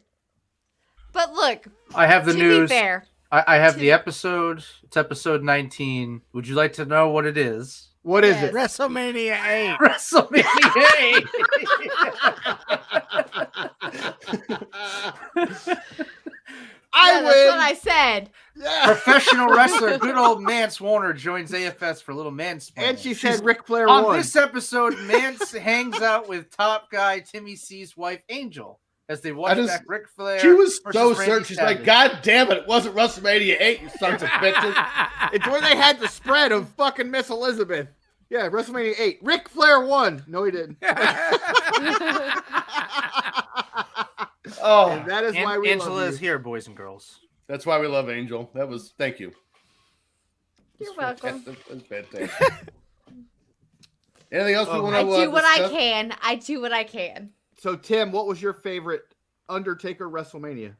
But look, I have the to news. be fair, I have the episode. It's episode 19. Would you like to know what it is? What is Yes. it? WrestleMania 8. WrestleMania 8. I that's win. what I said. Professional wrestler, good old Mance Warner joins AFS for a little mansplaining. And she said Ric Flair On won. this episode, Mance hangs out with top guy Timmy C's wife Angel as they watch back Ric Flair. She was versus so Randy certain. She's like, Savage. God damn it wasn't WrestleMania 8, you sons of bitches. It's where they had the spread of fucking Miss Elizabeth. Yeah, WrestleMania 8. Ric Flair won. No, he didn't. Oh, And that is why we Angela love is you. here, boys and girls. that's why we love Angel. Thank you. You're welcome. That's fantastic. Anything else we want to I do what I discuss? can. I do what I can. So, Tim, what was your favorite Undertaker WrestleMania?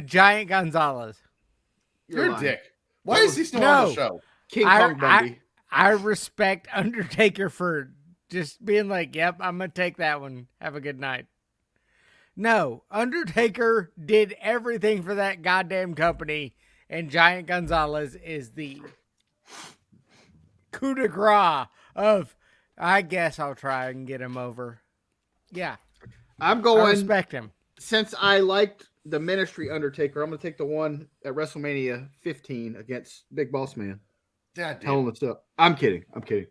Giant Gonzalez. You're a lying. dick. Why is he still on the show? King Kong Bundy. I respect Undertaker for just being like, yep, I'm going to take that one. Have a good night. No, Undertaker did everything for that goddamn company, and Giant Gonzalez is the coup de grace of, I guess I'll try and get him over. Yeah, I'm I going, respect him. since I liked the Ministry Undertaker, I'm going to take the one at WrestleMania 15 against Big Boss Man. God damn. Hell in the up. I'm kidding. I'm kidding.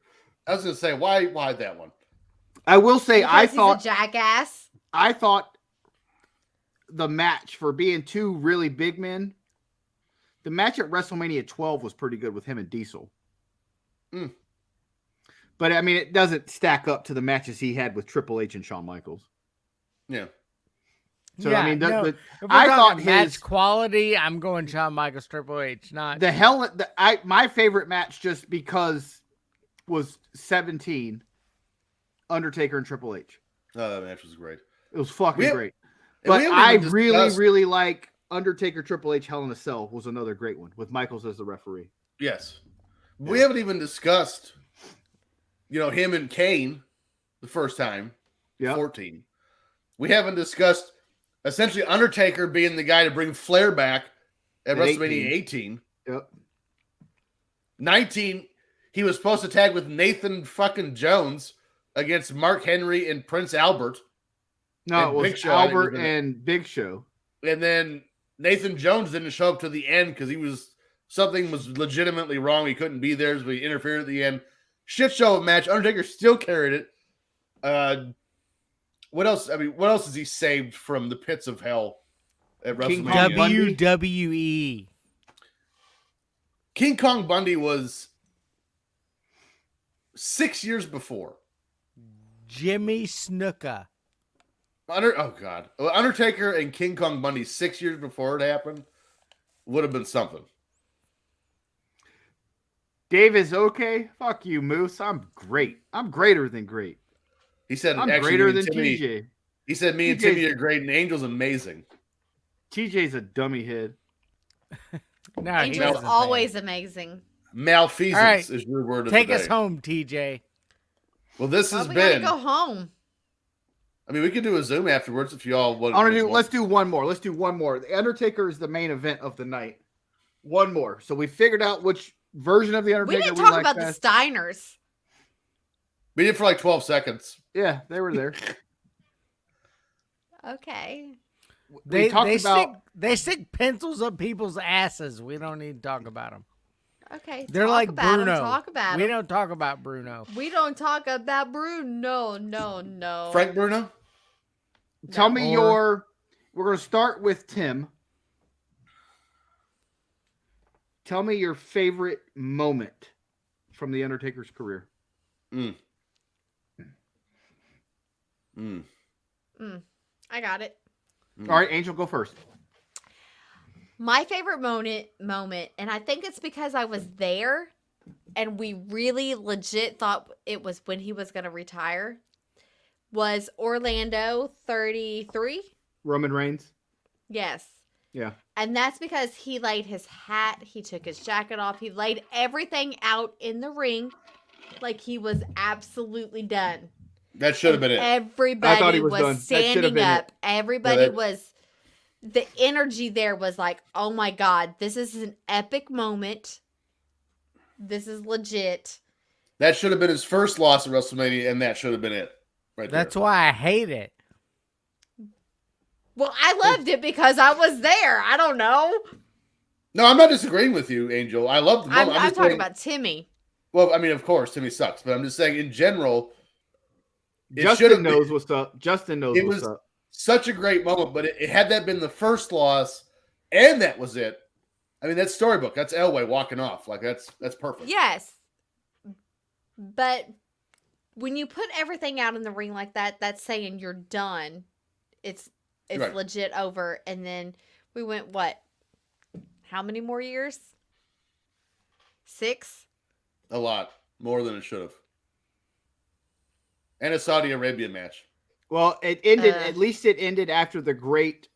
I was gonna say why that one? I will say, Because he's a jackass. I thought the match for being two really big men, the match at WrestleMania 12 was pretty good with him and Diesel. Mm. But I mean, it doesn't stack up to the matches he had with Triple H and Shawn Michaels. Yeah. So Yeah, I mean, no, if we're I talking thought match his quality, I'm going Shawn Michaels, Triple H, not the my favorite match just because was 17 Undertaker and Triple H. Oh, that match was great. It was fucking We have- great. and we But haven't I even discussed- really like Undertaker Triple H Hell in a Cell was another great one with Michaels as the referee. Yes. We haven't even discussed, him and Kane the first time, Yeah. 14. We haven't discussed essentially Undertaker being the guy to bring Flair back at At WrestleMania 18. Yep. 19, he was supposed to tag with Nathan fucking Jones against Mark Henry and Prince Albert. No, And it was Big Show, I think, Albert was in it. and Big Show. And then Nathan Jones didn't show up to the end because something was legitimately wrong. He couldn't be there, so he interfered at the end. Shit show of match. Undertaker still carried it. What else? I mean, what else has he saved from the pits of hell at King WrestleMania? Kong Bundy? WWE. King Kong Bundy was 6 years before. Jimmy Snuka. Undertaker and King Kong Bundy 6 years before it happened would have been something. Dave is okay. Fuck you, Moose. I'm great. I'm greater than great. He said, I'm actually, greater me than and Timmy, TJ. He said, me and Timmy are great and Angel's amazing. TJ's a dummy head. No, Angel's he always amazing. Malfeasance All right, is your word of Take the day. us home, TJ. Well, this has We been... gotta go home. I mean, we could do a Zoom afterwards if you all want. Let's do one more. Let's do one more. The Undertaker is the main event of the night. One more. So we figured out which version of the We Undertaker didn't talk like about best. the Steiners. We did for like 12 seconds. Yeah, they were there. Okay. We talked about they stick pencils up people's asses. We don't need to talk about them. Okay. They're talk like about Bruno. Talk about we him. don't talk about Bruno. We don't talk about Bruno. No. Frank Bruno? Tell me we're going to start with Tim. Tell me your favorite moment from the Undertaker's career. I got it. All right, Angel, go first. My favorite moment, and I think it's because I was there and we really legit thought it was when he was going to retire, was Orlando 33. Roman Reigns. Yes. Yeah. And that's because he laid his hat, he took his jacket off, he laid everything out in the ring like he was absolutely done. That should have been it. Everybody was was done. That should have standing been up. it. Everybody was, the energy there was like, oh my God, this is an epic moment. This is legit. That should have been his first loss at WrestleMania, and that should have been it. Right That's there. why I hate it. Well, I loved it because I was there. I don't know. No, I'm not disagreeing with you, Angel. I love the moment. I'm just talking saying- about Timmy. Well, I mean, of course, Timmy sucks, but I'm just saying in general, it should Justin have knows been, what's up. Justin knows it what's was up. such a great moment, but it had that been the first loss, and that was it. I mean, that's storybook. That's Elway walking off. Like that's perfect. Yes. But when you put everything out in the ring like that, that's saying you're done. It's Right. legit over. And then we went, what? How many more years? 6? A lot more than it should have. And a Saudi Arabia match. Well, it ended. At least it ended after the great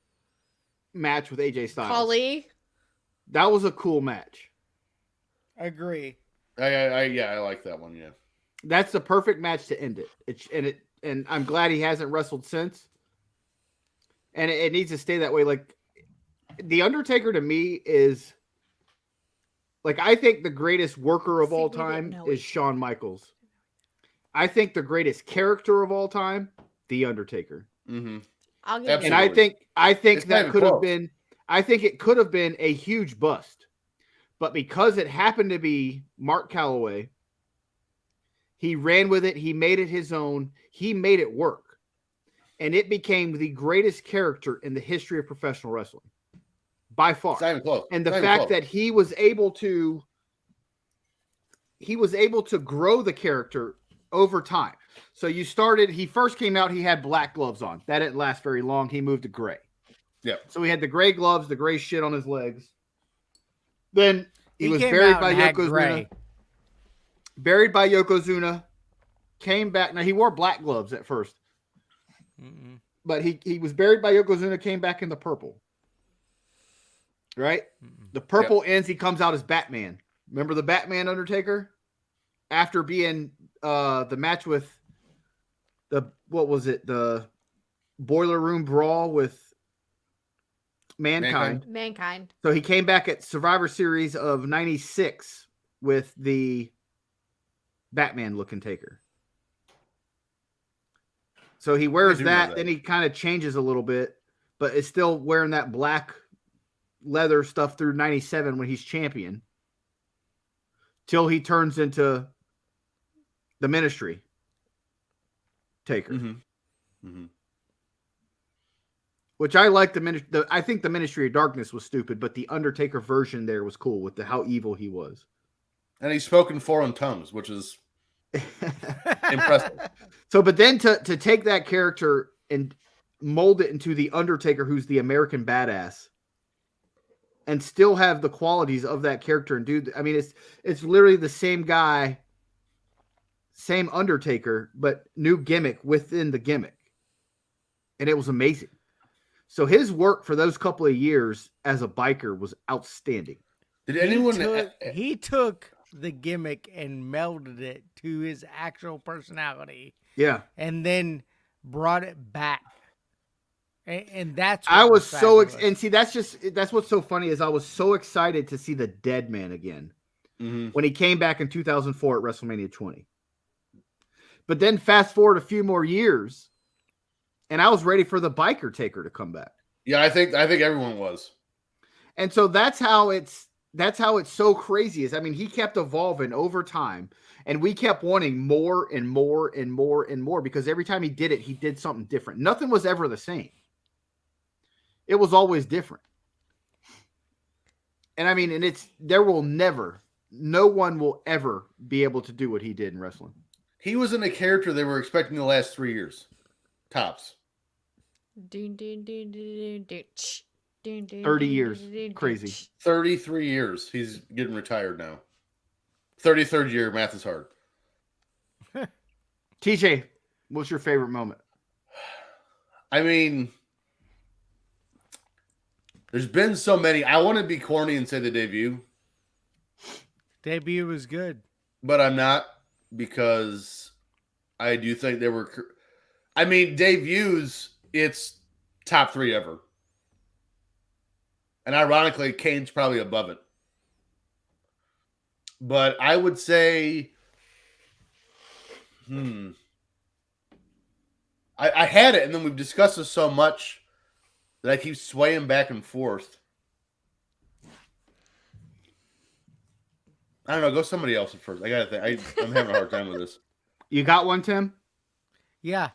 match with AJ Styles. Kali. That was a cool match. Agree. I like that one. Yeah. That's the perfect match to end it. And I'm glad he hasn't wrestled since. And it needs to stay that way. Like the Undertaker to me is like I think the greatest worker of all time is Shawn Michaels. I think the greatest character of all time, The Undertaker. Mm-hmm. I'll give Absolutely. And I think It's not that even could have close. been. I think it could have been a huge bust, but because it happened to be Mark Calloway, he ran with it. He made it his own. He made it work, and it became the greatest character in the history of professional wrestling, by far. It's not even close. And the It's not even fact close. that he was able to grow the character over time. So he first came out, he had black gloves on. That didn't last very long. He moved to gray. Yeah. So he had the gray gloves, the gray shit on his legs. Then he was came buried out by and had Yokozuna. gray. Buried by Yokozuna. Came back. Now he wore black gloves at first. Mm-mm. But he was buried by Yokozuna, came back in the purple. Right? The purple ends, he comes out as Batman. Remember the Batman Undertaker? After being the match with the Boiler Room Brawl with Mankind. So he came back at Survivor Series of 96 with the Batman looking Taker. So he wears I do know that, that. then he kind of changes a little bit. but is still wearing that black leather stuff through 97 when he's champion, till he turns into the Ministry Taker. Which I like I think the Ministry of Darkness was stupid, but the Undertaker version there was cool with how evil he was. And he spoke in foreign tongues, which is impressive. So, but then to take that character and mold it into the Undertaker, who's the American badass, and still have the qualities of that character and dude, I mean, it's literally the same guy, same Undertaker, but new gimmick within the gimmick. And it was amazing. So his work for those couple of years as a biker was outstanding. Did anyone... He took the gimmick and melded it to his actual personality. Yeah. And then brought it back. And that's I was so and see that's what's so funny is I was so excited to see the Dead Man again when he came back in 2004 at WrestleMania 20. But then fast forward a few more years, and I was ready for the Biker Taker to come back. Yeah, I think everyone was. And so that's how it's so crazy is, I mean, he kept evolving over time, and we kept wanting more and more and more and more because every time he did it, he did something different. Nothing was ever the same. It was always different. And I mean, and no one will ever be able to do what he did in wrestling. He was in a character they were expecting the last 3 years. Tops. 30 years. Crazy. 33 years. He's getting retired now. 33rd year, math is hard. TJ, what's your favorite moment? I mean, there's been so many. I want to be corny and say the debut. Debut was good. But I'm not, because I do think they were... I mean, debuts, it's top 3 ever. And ironically, Kane's probably above it. But I would say... I had it, and then we've discussed this so much that I keep swaying back and forth. I don't know. Go somebody else at first. I gotta think. I'm having a hard time with this. You got one, Tim? Yeah.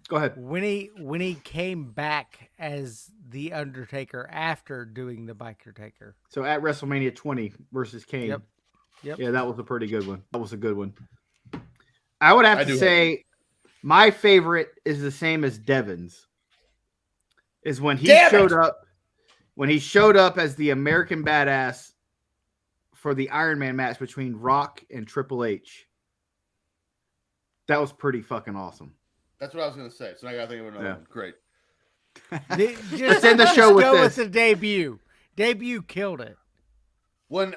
Go ahead. When he came back as the Undertaker after doing the Biker Taker. So at WrestleMania 20 versus Kane. Yep. Yeah, that was a pretty good one. That was a good one. I would have to say my favorite is the same as Devin's. Is when he showed up. When he showed up as the American Badass for the Iron Man match between Rock and Triple H. That was pretty fucking awesome. That's what I was going to say. So now I got to think of another one. Great. Just end the show with go this. with the debut. Debut killed it. When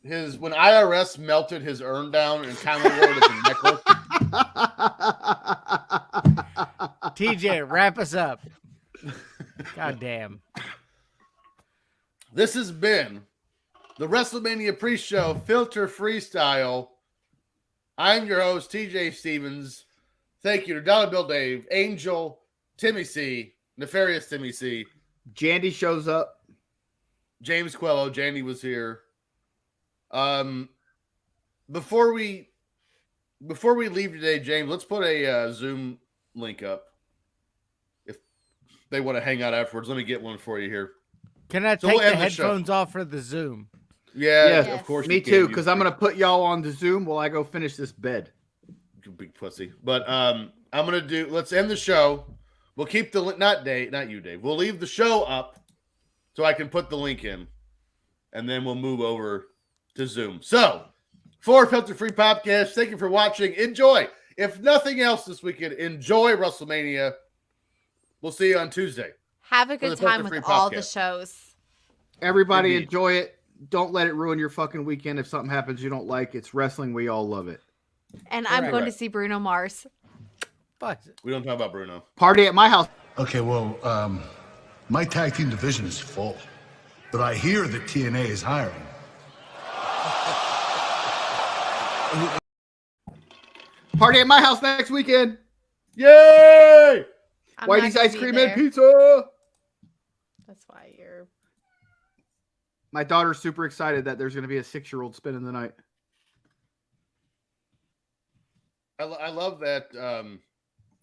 IRS melted his urn down and kind of wore it as a necklace. TJ, wrap us up. God damn. This has been the WrestleMania pre-show Filter Freestyle. I'm your host, TJ Stevens. Thank you to Dollar Bill Dave, Angel, Timmy C, Nefarious Timmy C. Jandy shows up. James Quello, Jandy was here. Before we leave today, James, let's put a Zoom link up. If they want to hang out afterwards, let me get one for you here. Can I take the headphones off for the Zoom? Yeah, yes. Of course. Me too, because I'm going to put y'all on the Zoom while I go finish this bed. You big pussy. But I'm going to let's end the show. We'll keep the not you, Dave. We'll leave the show up so I can put the link in. And then we'll move over to Zoom. So, for Filter Free Podcast, thank you for watching. Enjoy. If nothing else this weekend, enjoy WrestleMania. We'll see you on Tuesday. Have a good time with all the shows. Everybody enjoy it. Don't let it ruin your fucking weekend if something happens you don't like. It's wrestling. We all love it. And I'm going to see Bruno Mars. We don't talk about Bruno. Party at my house. Okay, well, my tag team division is full, but I hear that TNA is hiring. Party at my house next weekend. Yay! I'm not Whitey's gonna ice be cream there. and pizza. That's why you're. My daughter's super excited that there's going to be a 6-year-old spending the night. I love that